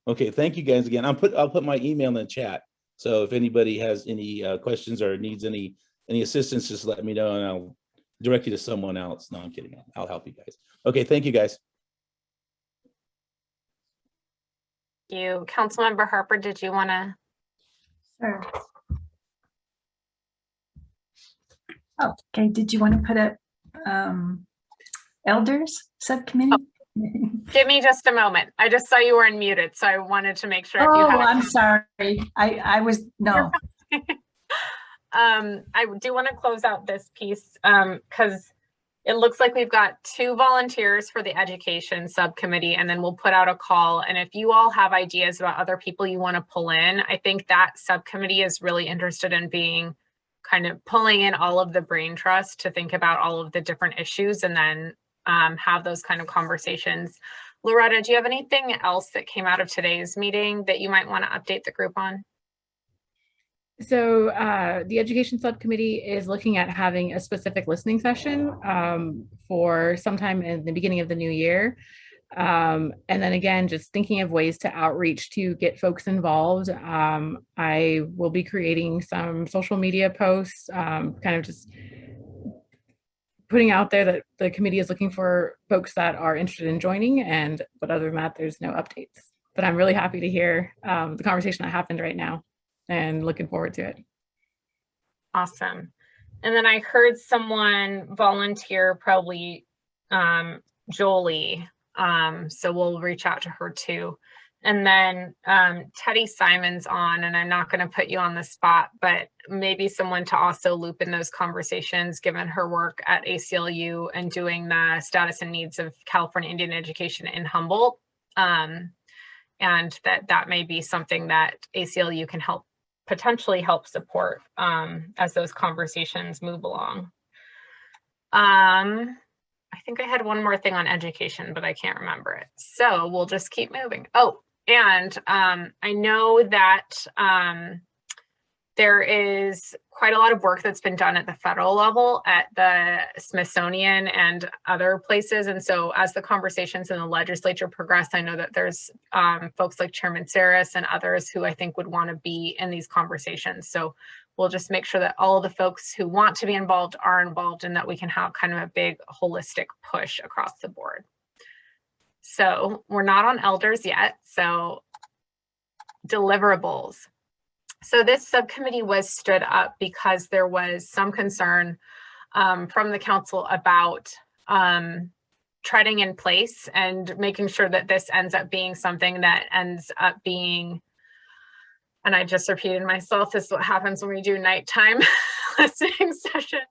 Okay, thank you guys again. I'll put my email in the chat. So if anybody has any questions or needs any Any assistance, just let me know and I'll direct you to someone else. No, I'm kidding. I'll help you guys. Okay, thank you guys. You, Councilmember Harper, did you want to? Sure. Oh, okay, did you want to put up elders subcommittee? Give me just a moment. I just saw you were unmuted, so I wanted to make sure if you Oh, had. I'm sorry. I was, no. I do want to close out this piece because it looks like we've got 2 volunteers for the education subcommittee, and then we'll put out a call. And if you all have ideas about other people you want to pull in, I think that subcommittee is really interested in being kind of pulling in all of the brain trust to think about all of the different issues and then have those kind of conversations. Loretta, do you have anything else that came out of today's meeting that you might want to update the group on? So the education subcommittee is looking at having a specific listening session for sometime in the beginning of the new year. And then again, just thinking of ways to outreach to get folks involved. I will be creating some social media posts, kind of just putting out there that the committee is looking for folks that are interested in joining. But other than that, there's no updates. But I'm really happy to hear the conversation that happened right now and looking forward to it. Awesome. And then I heard someone volunteer, probably Jolie. So we'll reach out to her too. And then Teddy Simon's on, and I'm not going to put you on the spot, but maybe someone to also loop in those conversations, given her work at ACLU and doing the status and needs of California Indian education in Humboldt. And that may be something that ACLU can potentially help support as those conversations move along. I think I had one more thing on education, but I can't remember it. So we'll just keep moving. Oh, and I know that there is quite a lot of work that's been done at the federal level at the Smithsonian and other places. And so as the conversations in the legislature progress, I know that there's folks like Chairman Saris and others who I think would want to be in these conversations. So we'll just make sure that all of the folks who want to be involved are involved and that we can have kind of a big holistic push across the board. So we're not on elders yet. So deliverables. So this subcommittee was stood up because there was some concern from the council about treading in place and making sure that this ends up being something that ends up being, and I just repeated myself, this is what happens when we do nighttime listening sessions,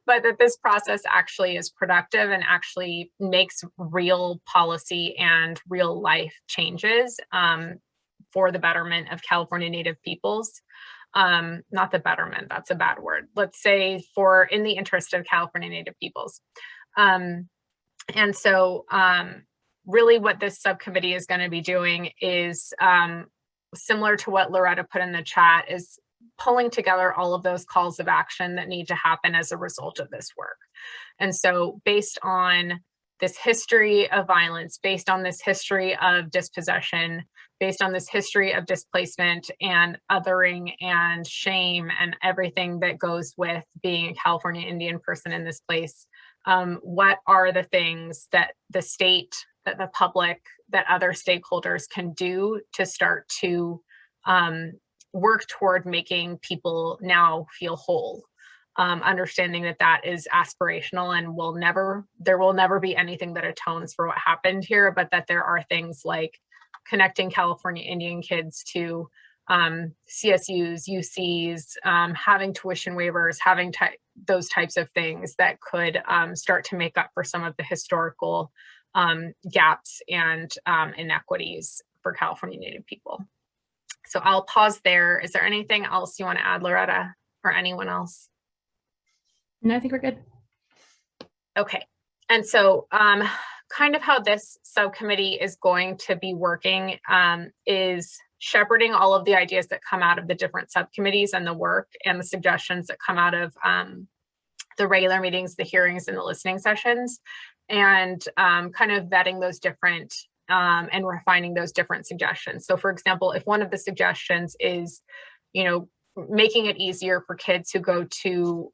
but that this process actually is productive and actually makes real policy and real life changes for the betterment of California Native peoples. Not the betterment, that's a bad word. Let's say in the interest of California Native peoples. And so really what this subcommittee is going to be doing is similar to what Loretta put in the chat, is pulling together all of those calls of action that need to happen as a result of this work. And so based on this history of violence, based on this history of dispossession, based on this history of displacement and othering and shame and everything that goes with being a California Indian person in this place, what are the things that the state, that the public, that other stakeholders can do to start to work toward making people now feel whole? Understanding that that is aspirational and there will never be anything that atones for what happened here, but that there are things like connecting California Indian kids to CSUs, UCs, having tuition waivers, having those types of things that could start to make up for some of the historical gaps and inequities for California Native people. So I'll pause there. Is there anything else you want to add, Loretta, or anyone else? No, I think we're good. Okay. And so kind of how this subcommittee is going to be working is shepherding all of the ideas that come out of the different subcommittees and the work and the suggestions that come out of the regular meetings, the hearings, and the listening sessions, and kind of vetting those different and refining those different suggestions. So for example, if one of the suggestions is, making it easier for kids who go to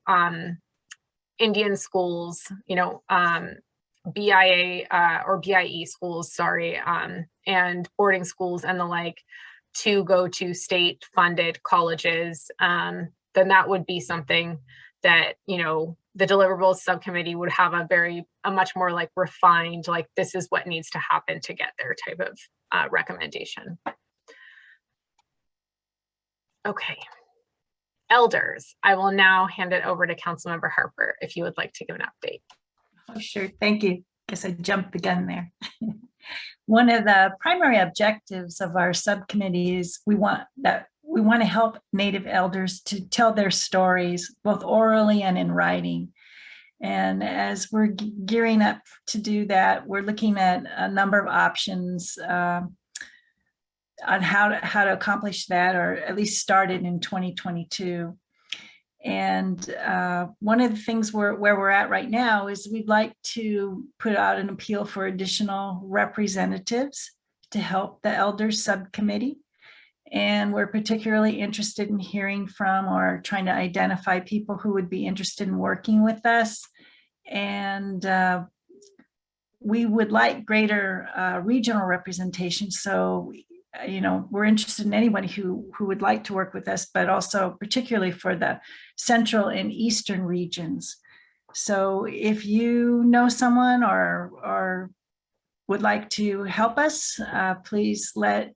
Indian schools, BIA or BIE schools, sorry, and boarding schools and the like, to go to state funded colleges, then that would be something that, the deliverables subcommittee would have a much more like refined, like this is what needs to happen to get there type of recommendation. Okay. Elders, I will now hand it over to Councilmember Harper if you would like to give an update. Oh, sure. Thank you. Guess I jumped the gun there. One of the primary objectives of our subcommittee is we want to help Native elders to tell their stories, both orally and in writing. And as we're gearing up to do that, we're looking at a number of options on how to accomplish that, or at least start it in 2022. And one of the things where we're at right now is we'd like to put out an appeal for additional representatives to help the elders subcommittee. And we're particularly interested in hearing from or trying to identify people who would be interested in working with us. And we would like greater regional representation. So we're interested in anybody who would like to work with us, but also particularly for the central and eastern regions. So if you know someone or would like to help us, please let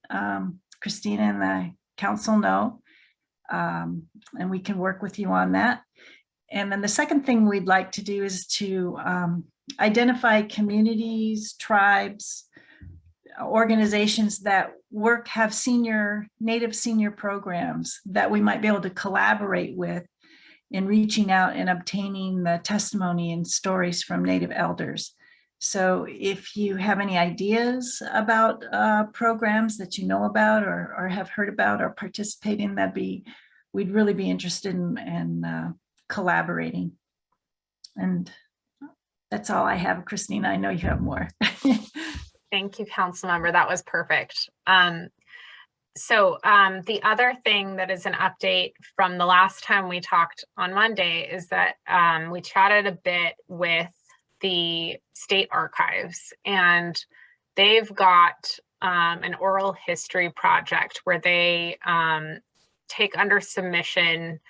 Christina and the council know, and we can work with you on that. And then the second thing we'd like to do is to identify communities, tribes, organizations that have Native senior programs that we might be able to collaborate with in reaching out and obtaining the testimony and stories from Native elders. So if you have any ideas about programs that you know about or have heard about or participate in, we'd really be interested in collaborating. And that's all I have, Christina. I know you have more. Thank you, Councilmember. That was perfect. So the other thing that is an update from the last time we talked on Monday is that we chatted a bit with the state archives, and they've got an oral history project where they take under submission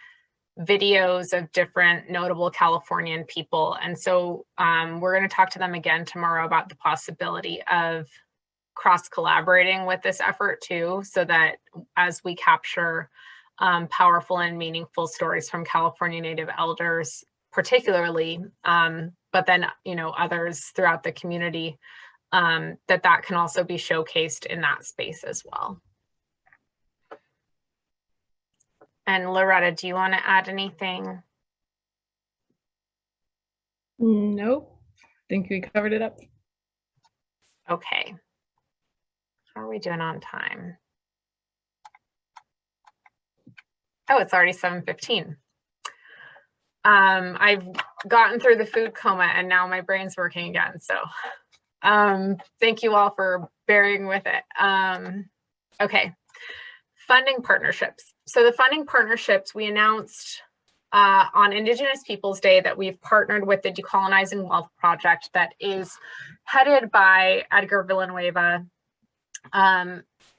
videos of different notable Californian people. And so we're going to talk to them again tomorrow about the possibility of cross-collaborating with this effort too, so that as we capture powerful and meaningful stories from California Native elders, particularly, but then, others throughout the community, that can also be showcased in that space as well. And Loretta, do you want to add anything? Nope. Think we covered it up. Okay. How are we doing on time? Oh, it's already 7:15. I've gotten through the food coma and now my brain's working again. So thank you all for bearing with it. Okay. Funding partnerships. So the funding partnerships, we announced on Indigenous Peoples Day that we've partnered with the Decolonizing Wealth Project that is headed by Edgar Villanueva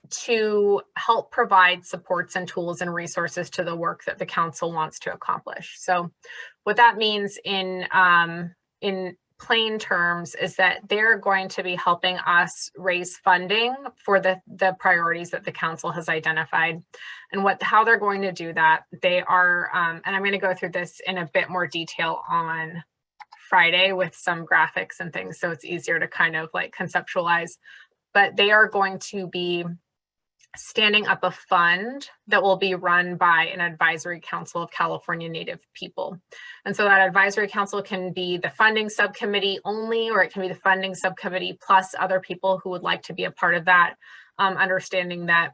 to help provide supports and tools and resources to the work that the council wants to accomplish. So what that means in plain terms is that they're going to be helping us raise funding for the priorities that the council has identified. And how they're going to do that, they are, and I'm going to go through this in a bit more detail on Friday with some graphics and things, so it's easier to kind of like conceptualize, but they are going to be standing up a fund that will be run by an advisory council of California Native people. And so that advisory council can be the funding subcommittee only, or it can be the funding subcommittee plus other people who would like to be a part of that, understanding that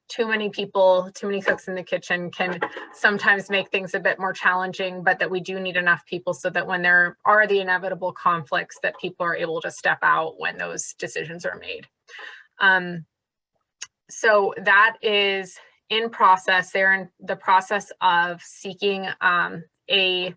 too many people, too many cooks in the kitchen can sometimes make things a bit more challenging, but that we do need enough people so that when there are the inevitable conflicts, that people are able to step out when those decisions are made. So that is in process. They're in the process of seeking a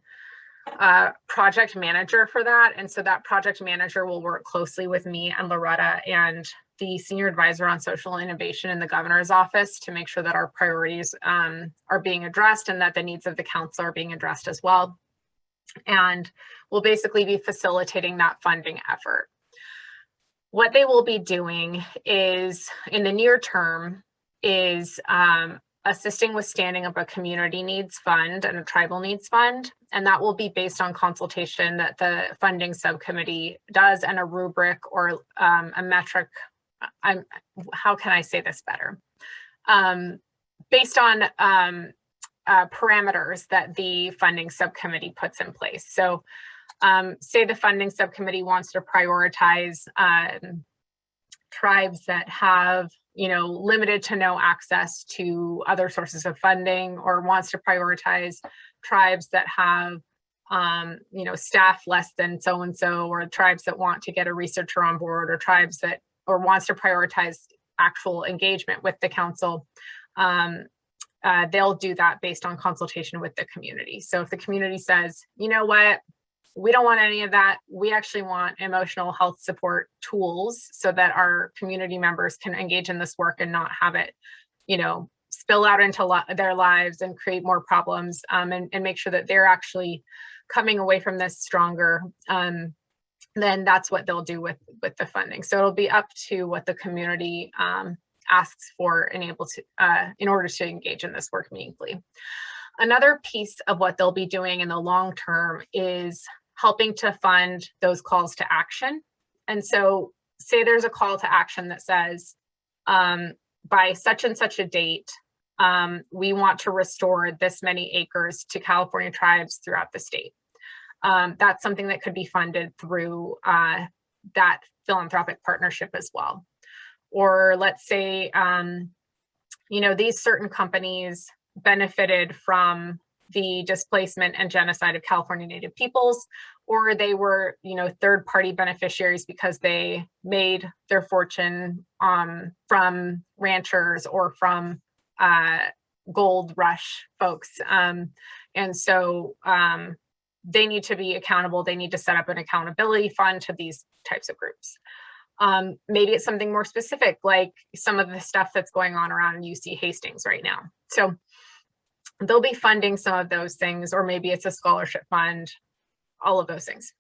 project manager for that. And so that project manager will work closely with me and Loretta and the senior advisor on social innovation in the governor's office to make sure that our priorities are being addressed and that the needs of the council are being addressed as well. And we'll basically be facilitating that funding effort. What they will be doing is, in the near term, is assisting with standing up a community needs fund and a tribal needs fund. And that will be based on consultation that the funding subcommittee does and a rubric or a metric. How can I say this better? Based on parameters that the funding subcommittee puts in place. So say the funding subcommittee wants to prioritize tribes that have, you know, limited to no access to other sources of funding, or wants to prioritize tribes that have, you know, staff less than so-and-so, or tribes that want to get a researcher on board, or tribes that, or wants to prioritize actual engagement with the council. They'll do that based on consultation with the community. So if the community says, you know what, we don't want any of that. We actually want emotional health support tools so that our community members can engage in this work and not have it, you know, spill out into their lives and create more problems, and make sure that they're actually coming away from this stronger. Then that's what they'll do with the funding. So it'll be up to what the community asks for and able to, in order to engage in this work meaningfully. Another piece of what they'll be doing in the long term is helping to fund those calls to action. And so say there's a call to action that says, by such and such a date, we want to restore this many acres to California tribes throughout the state. That's something that could be funded through that philanthropic partnership as well. Or let's say, you know, these certain companies benefited from the displacement and genocide of California Native peoples, or they were, you know, third-party beneficiaries because they made their fortune from ranchers or from gold rush folks. And so they need to be accountable. They need to set up an accountability fund to these types of groups. Maybe it's something more specific, like some of the stuff that's going on around UC Hastings right now. So they'll be funding some of those things, or maybe it's a scholarship fund, all of those things.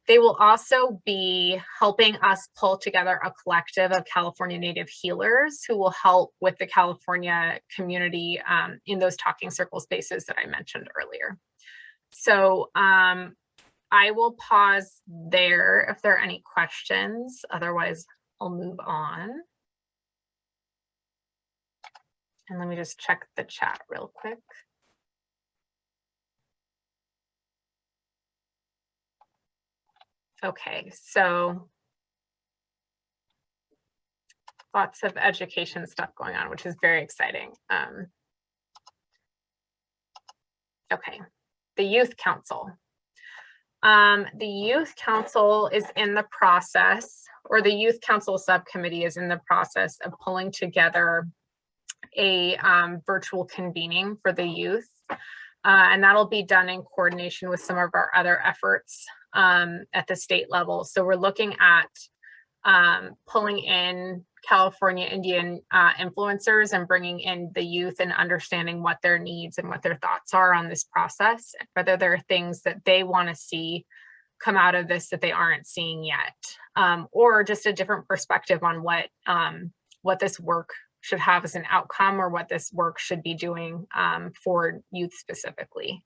They will also be helping us pull together a collective of California Native healers who will help with the California community in those talking circle spaces that I mentioned earlier. So I will pause there if there are any questions. Otherwise, I'll move on. And let me just check the chat real quick. Okay, so lots of education stuff going on, which is very exciting. Okay, the Youth Council. The Youth Council is in the process, or the Youth Council Subcommittee is in the process of pulling together a virtual convening for the youth. And that'll be done in coordination with some of our other efforts at the state level. So we're looking at pulling in California Indian influencers and bringing in the youth and understanding what their needs and what their thoughts are on this process, whether there are things that they want to see come out of this that they aren't seeing yet, or just a different perspective on what this work should have as an outcome, or what this work should be doing for youth specifically.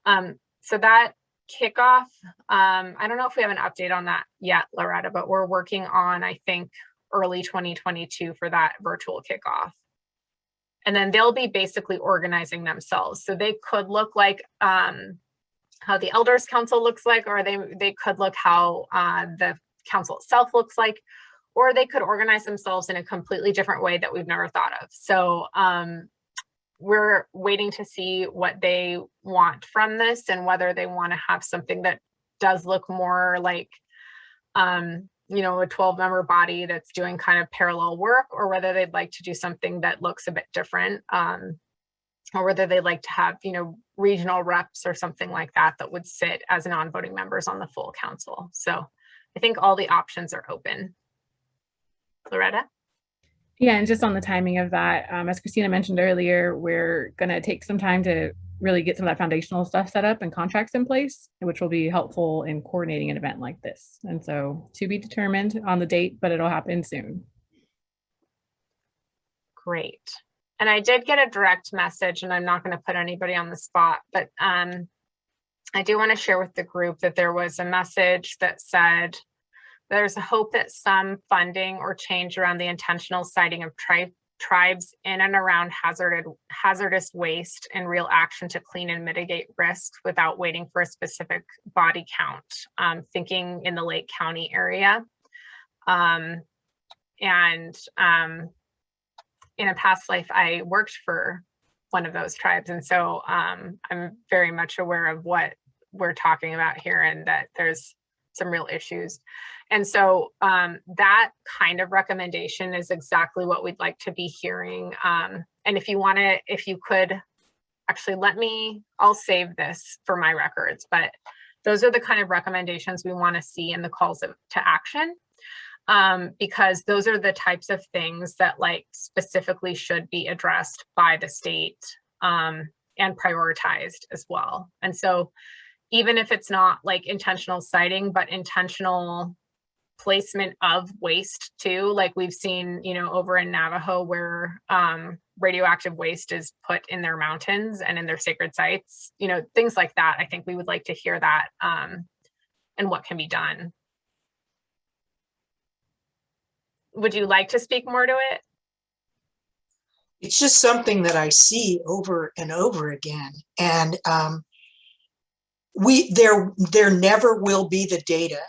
So that kickoff, I don't know if we have an update on that yet, Loretta, but we're working on, I think, early 2022 for that virtual kickoff. And then they'll be basically organizing themselves. So they could look like how the Elders Council looks like, or they could look how the council itself looks like, or they could organize themselves in a completely different way that we've never thought of. So we're waiting to see what they want from this and whether they want to have something that does look more like a 12-member body that's doing kind of parallel work, or whether they'd like to do something that looks a bit different, or whether they'd like to have, regional reps or something like that that would sit as non-voting members on the full council. So I think all the options are open. Loretta? Yeah, and just on the timing of that, as Christina mentioned earlier, we're going to take some time to really get some of that foundational stuff set up and contracts in place, which will be helpful in coordinating an event like this. And so to be determined on the date, but it'll happen soon. Great. And I did get a direct message, and I'm not going to put anybody on the spot, but I do want to share with the group that there was a message that said there's a hope that some funding or change around the intentional siting of tribes in and around hazardous waste and real action to clean and mitigate risks without waiting for a specific body count, thinking in the Lake County area. In a past life, I worked for one of those tribes. And so I'm very much aware of what we're talking about here, and that there's some real issues. And so that kind of recommendation is exactly what we'd like to be hearing. And if you could actually I'll save this for my records, but those are the kind of recommendations we want to see in the calls to action. Because those are the types of things that specifically should be addressed by the state and prioritized as well. And so even if it's not intentional siting, but intentional placement of waste too, like we've seen, over in Navajo, where radioactive waste is put in their mountains and in their sacred sites, things like that. I think we would like to hear that and what can be done. Would you like to speak more to it? It's just something that I see over and over again. And there never will be the data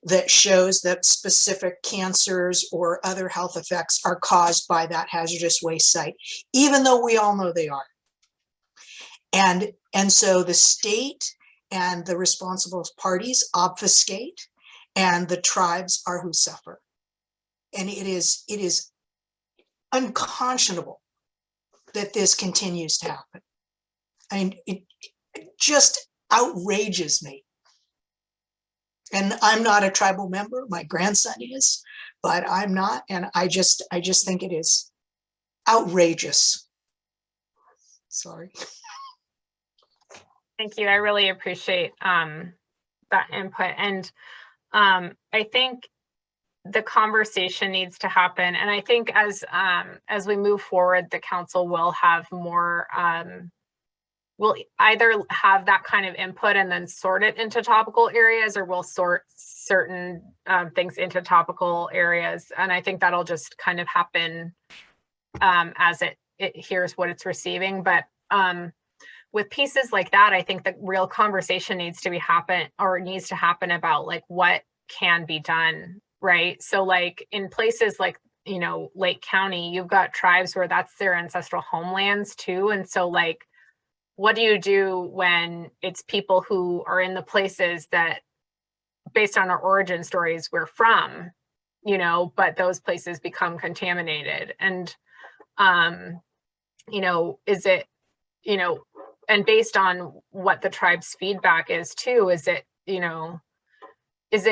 that shows that specific cancers or other health effects are caused by that hazardous waste site, even though we all know they are. And so the state and the responsible parties obfuscate, and the tribes are who suffer. And it is unconscionable that this continues to happen. I mean, it just outrages me. And I'm not a tribal member. My grandson is, but I'm not. And I just think it is outrageous. Sorry. Thank you. I really appreciate that input. And I think the conversation needs to happen. And I think as we move forward, the council will have more, we'll either have that kind of input and then sort it into topical areas, or we'll sort certain things into topical areas. And I think that'll just kind of happen as it hears what it's receiving. But with pieces like that, I think the real conversation needs to happen about what can be done. Right. So in places like, Lake County, you've got tribes where that's their ancestral homelands too. And so what do you do when it's people who are in the places that, based on our origin stories, we're from, but those places become contaminated? And, is it, and based on what the tribe's feedback is too, is it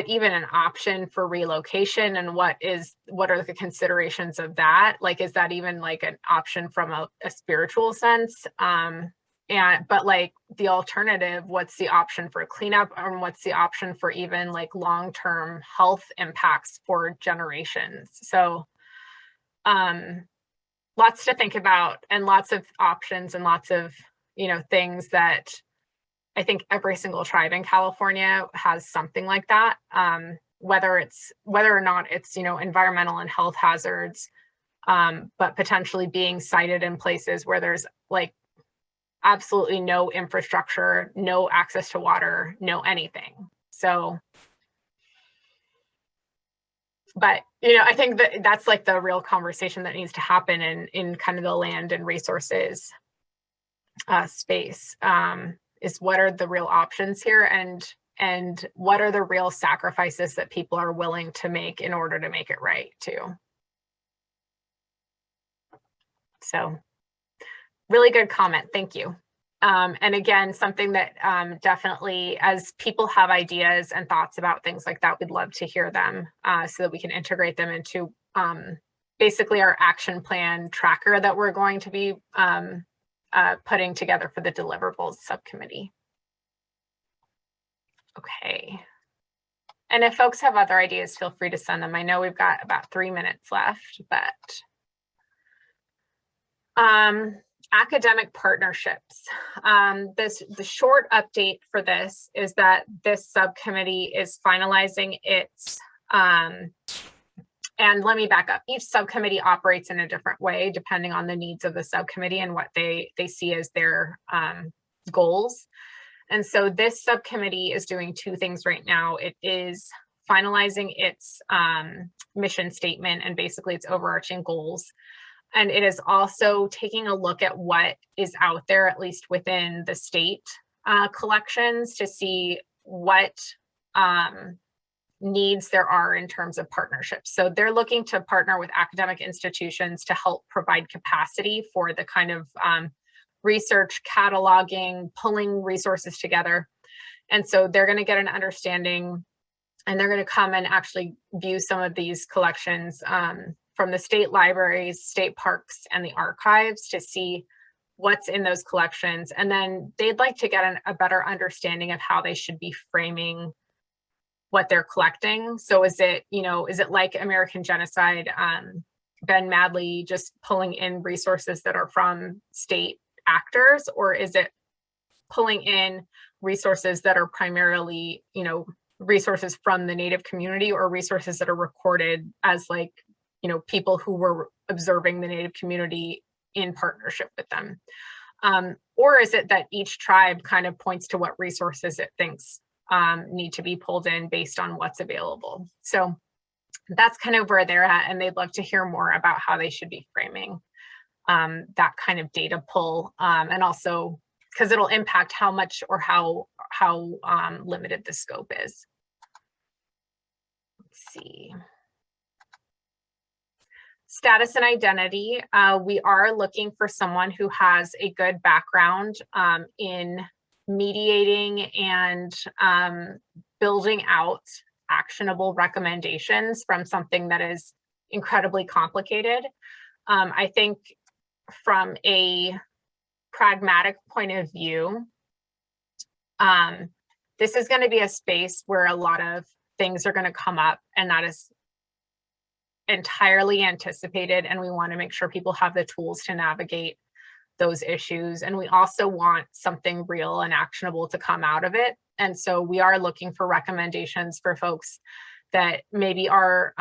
even an option for relocation? And what are the considerations of that? Is that even an option from a spiritual sense? But the alternative, what's the option for cleanup, and what's the option for even long-term health impacts for generations? So lots to think about, and lots of options, and lots of, things that I think every single tribe in California has something like that, whether or not it's, environmental and health hazards, but potentially being sited in places where there's absolutely no infrastructure, no access to water, no anything. So, but, I think that's the real conversation that needs to happen in kind of the land and resources space. Is what are the real options here, and and what are the real sacrifices that people are willing to make in order to make it right too. So really good comment. Thank you. And again, something that definitely, as people have ideas and thoughts about things like that, we'd love to hear them so that we can integrate them into basically our action plan tracker that we're going to be putting together for the Deliverables subcommittee. Okay. And if folks have other ideas, feel free to send them. I know we've got about 3 minutes left, but academic partnerships. The short update for this is that this subcommittee is finalizing its, and let me back up. Each subcommittee operates in a different way depending on the needs of the subcommittee and what they see as their goals. And so this subcommittee is doing two things right now. It is finalizing its mission statement and basically its overarching goals. And it is also taking a look at what is out there, at least within the state collections, to see what needs there are in terms of partnerships. So they're looking to partner with academic institutions to help provide capacity for the kind of research, cataloging, pulling resources together. And so they're going to get an understanding, and they're going to come and actually view some of these collections from the state libraries, state parks, and the archives to see what's in those collections. And then they'd like to get a better understanding of how they should be framing what they're collecting. So is it, is it like American Genocide, Ben Madley just pulling in resources that are from state actors, or is it pulling in resources that are primarily, resources from the Native community, or resources that are recorded as like, people who were observing the Native community in partnership with them? Or is it that each tribe kind of points to what resources it thinks need to be pulled in based on what's available? So that's kind of where they're at, and they'd love to hear more about how they should be framing that kind of data pull, and also because it'll impact how much or how limited the scope is. Let's see. Status and identity. We are looking for someone who has a good background in mediating and building out actionable recommendations from something that is incredibly complicated. I think from a pragmatic point of view, this is going to be a space where a lot of things are going to come up, and that is entirely anticipated, and we want to make sure people have the tools to navigate those issues. And we also want something real and actionable to come out of it. And so we are looking for recommendations for folks that maybe are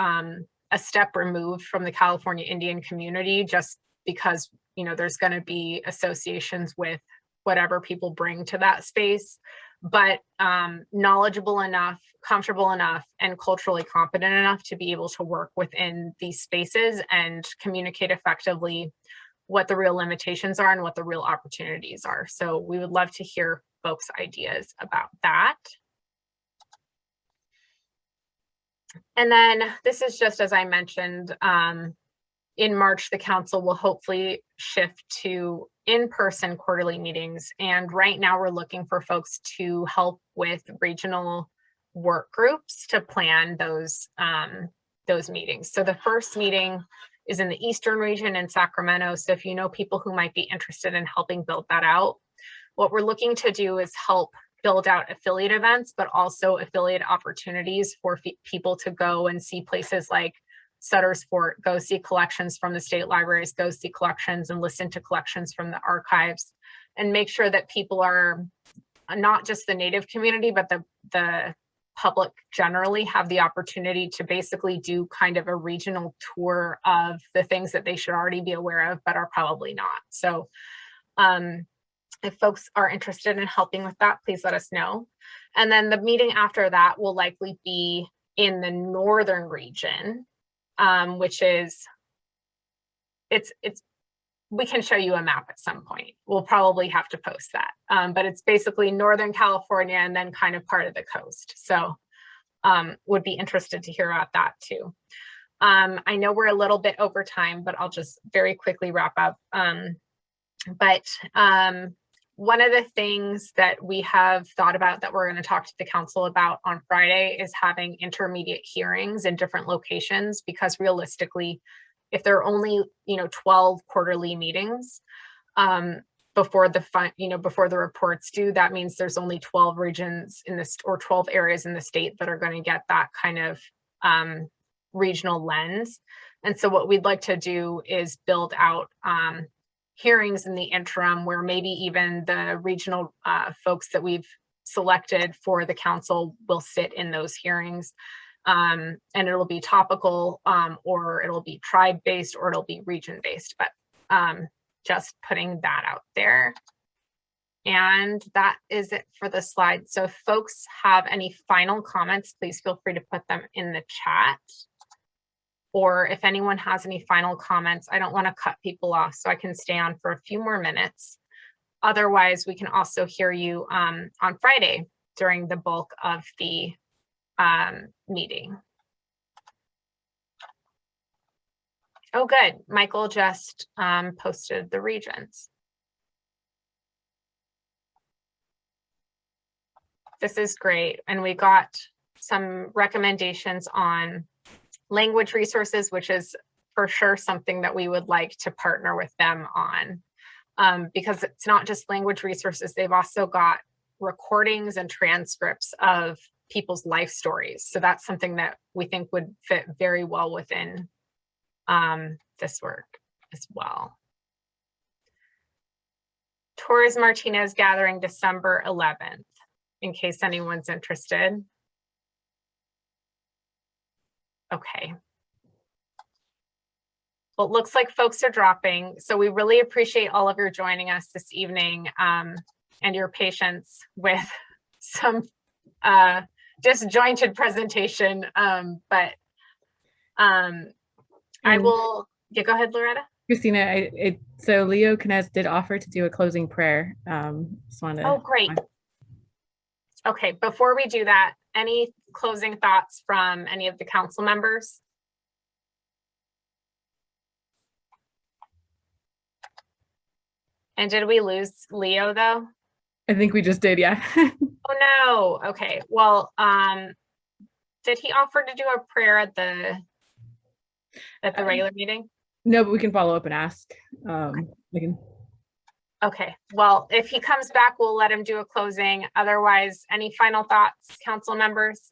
a step removed from the California Indian community, just because there's going to be associations with whatever people bring to that space, but knowledgeable enough, comfortable enough, and culturally competent enough to be able to work within these spaces and communicate effectively what the real limitations are and what the real opportunities are. So we would love to hear folks' ideas about that. And then this is just, as I mentioned, in March, the council will hopefully shift to in-person quarterly meetings. And right now we're looking for folks to help with regional work groups to plan those meetings. So the first meeting is in the Eastern region in Sacramento. So if you know people who might be interested in helping build that out, what we're looking to do is help build out affiliate events, but also affiliate opportunities for people to go and see places like Sutter's Fort, go see collections from the state libraries, go see collections and listen to collections from the archives, and make sure that people are not just the Native community, but the public generally have the opportunity to basically do kind of a regional tour of the things that they should already be aware of, but are probably not. So if folks are interested in helping with that, please let us know. And then the meeting after that will likely be in the northern region, which is, it's we can show you a map at some point. We'll probably have to post that. But it's basically Northern California and then kind of part of the coast. So would be interested to hear about that too. I know we're a little bit over time, but I'll just very quickly wrap up. One of the things that we have thought about that we're going to talk to the council about on Friday is having intermediate hearings in different locations, because realistically, if there are only 12 quarterly meetings before the reports due, that means there's only 12 regions in this, or 12 areas in the state that are going to get that kind of regional lens. And so what we'd like to do is build out hearings in the interim where maybe even the regional folks that we've selected for the council will sit in those hearings. And it'll be topical, or it'll be tribe-based, or it'll be region-based, but just putting that out there. And that is it for the slide. So if folks have any final comments, please feel free to put them in the chat. Or if anyone has any final comments, I don't want to cut people off, so I can stay on for a few more minutes. Otherwise, we can also hear you on Friday during the bulk of the meeting. Oh, good. Michael just posted the regions. This is great. And we got some recommendations on language resources, which is for sure something that we would like to partner with them on, because it's not just language resources. They've also got recordings and transcripts of people's life stories. So that's something that we think would fit very well within this work as well. Torres Martinez gathering December 11th, in case anyone's interested. Okay. Well, it looks like folks are dropping. So we really appreciate all of your joining us this evening and your patience with some disjointed presentation. I will, yeah, go ahead, Loretta. Christina, so Leo Knez did offer to do a closing prayer. Just wanted to, oh, great. Okay, before we do that, any closing thoughts from any of the council members? And did we lose Leo though? I think we just did, yeah. Oh no, okay. Well, did he offer to do a prayer at the regular meeting? No, but we can follow up and ask. Okay, well, if he comes back, we'll let him do a closing. Otherwise, any final thoughts, council members?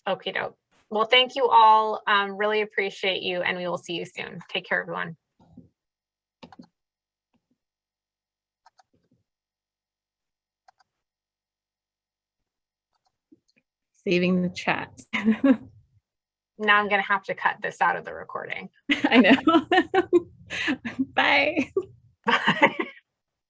Okie doke. Well, thank you all. Really appreciate you, and we will see you soon. Take care, everyone. Saving the chat. Now I'm going to have to cut this out of the recording. I know. Bye. Bye.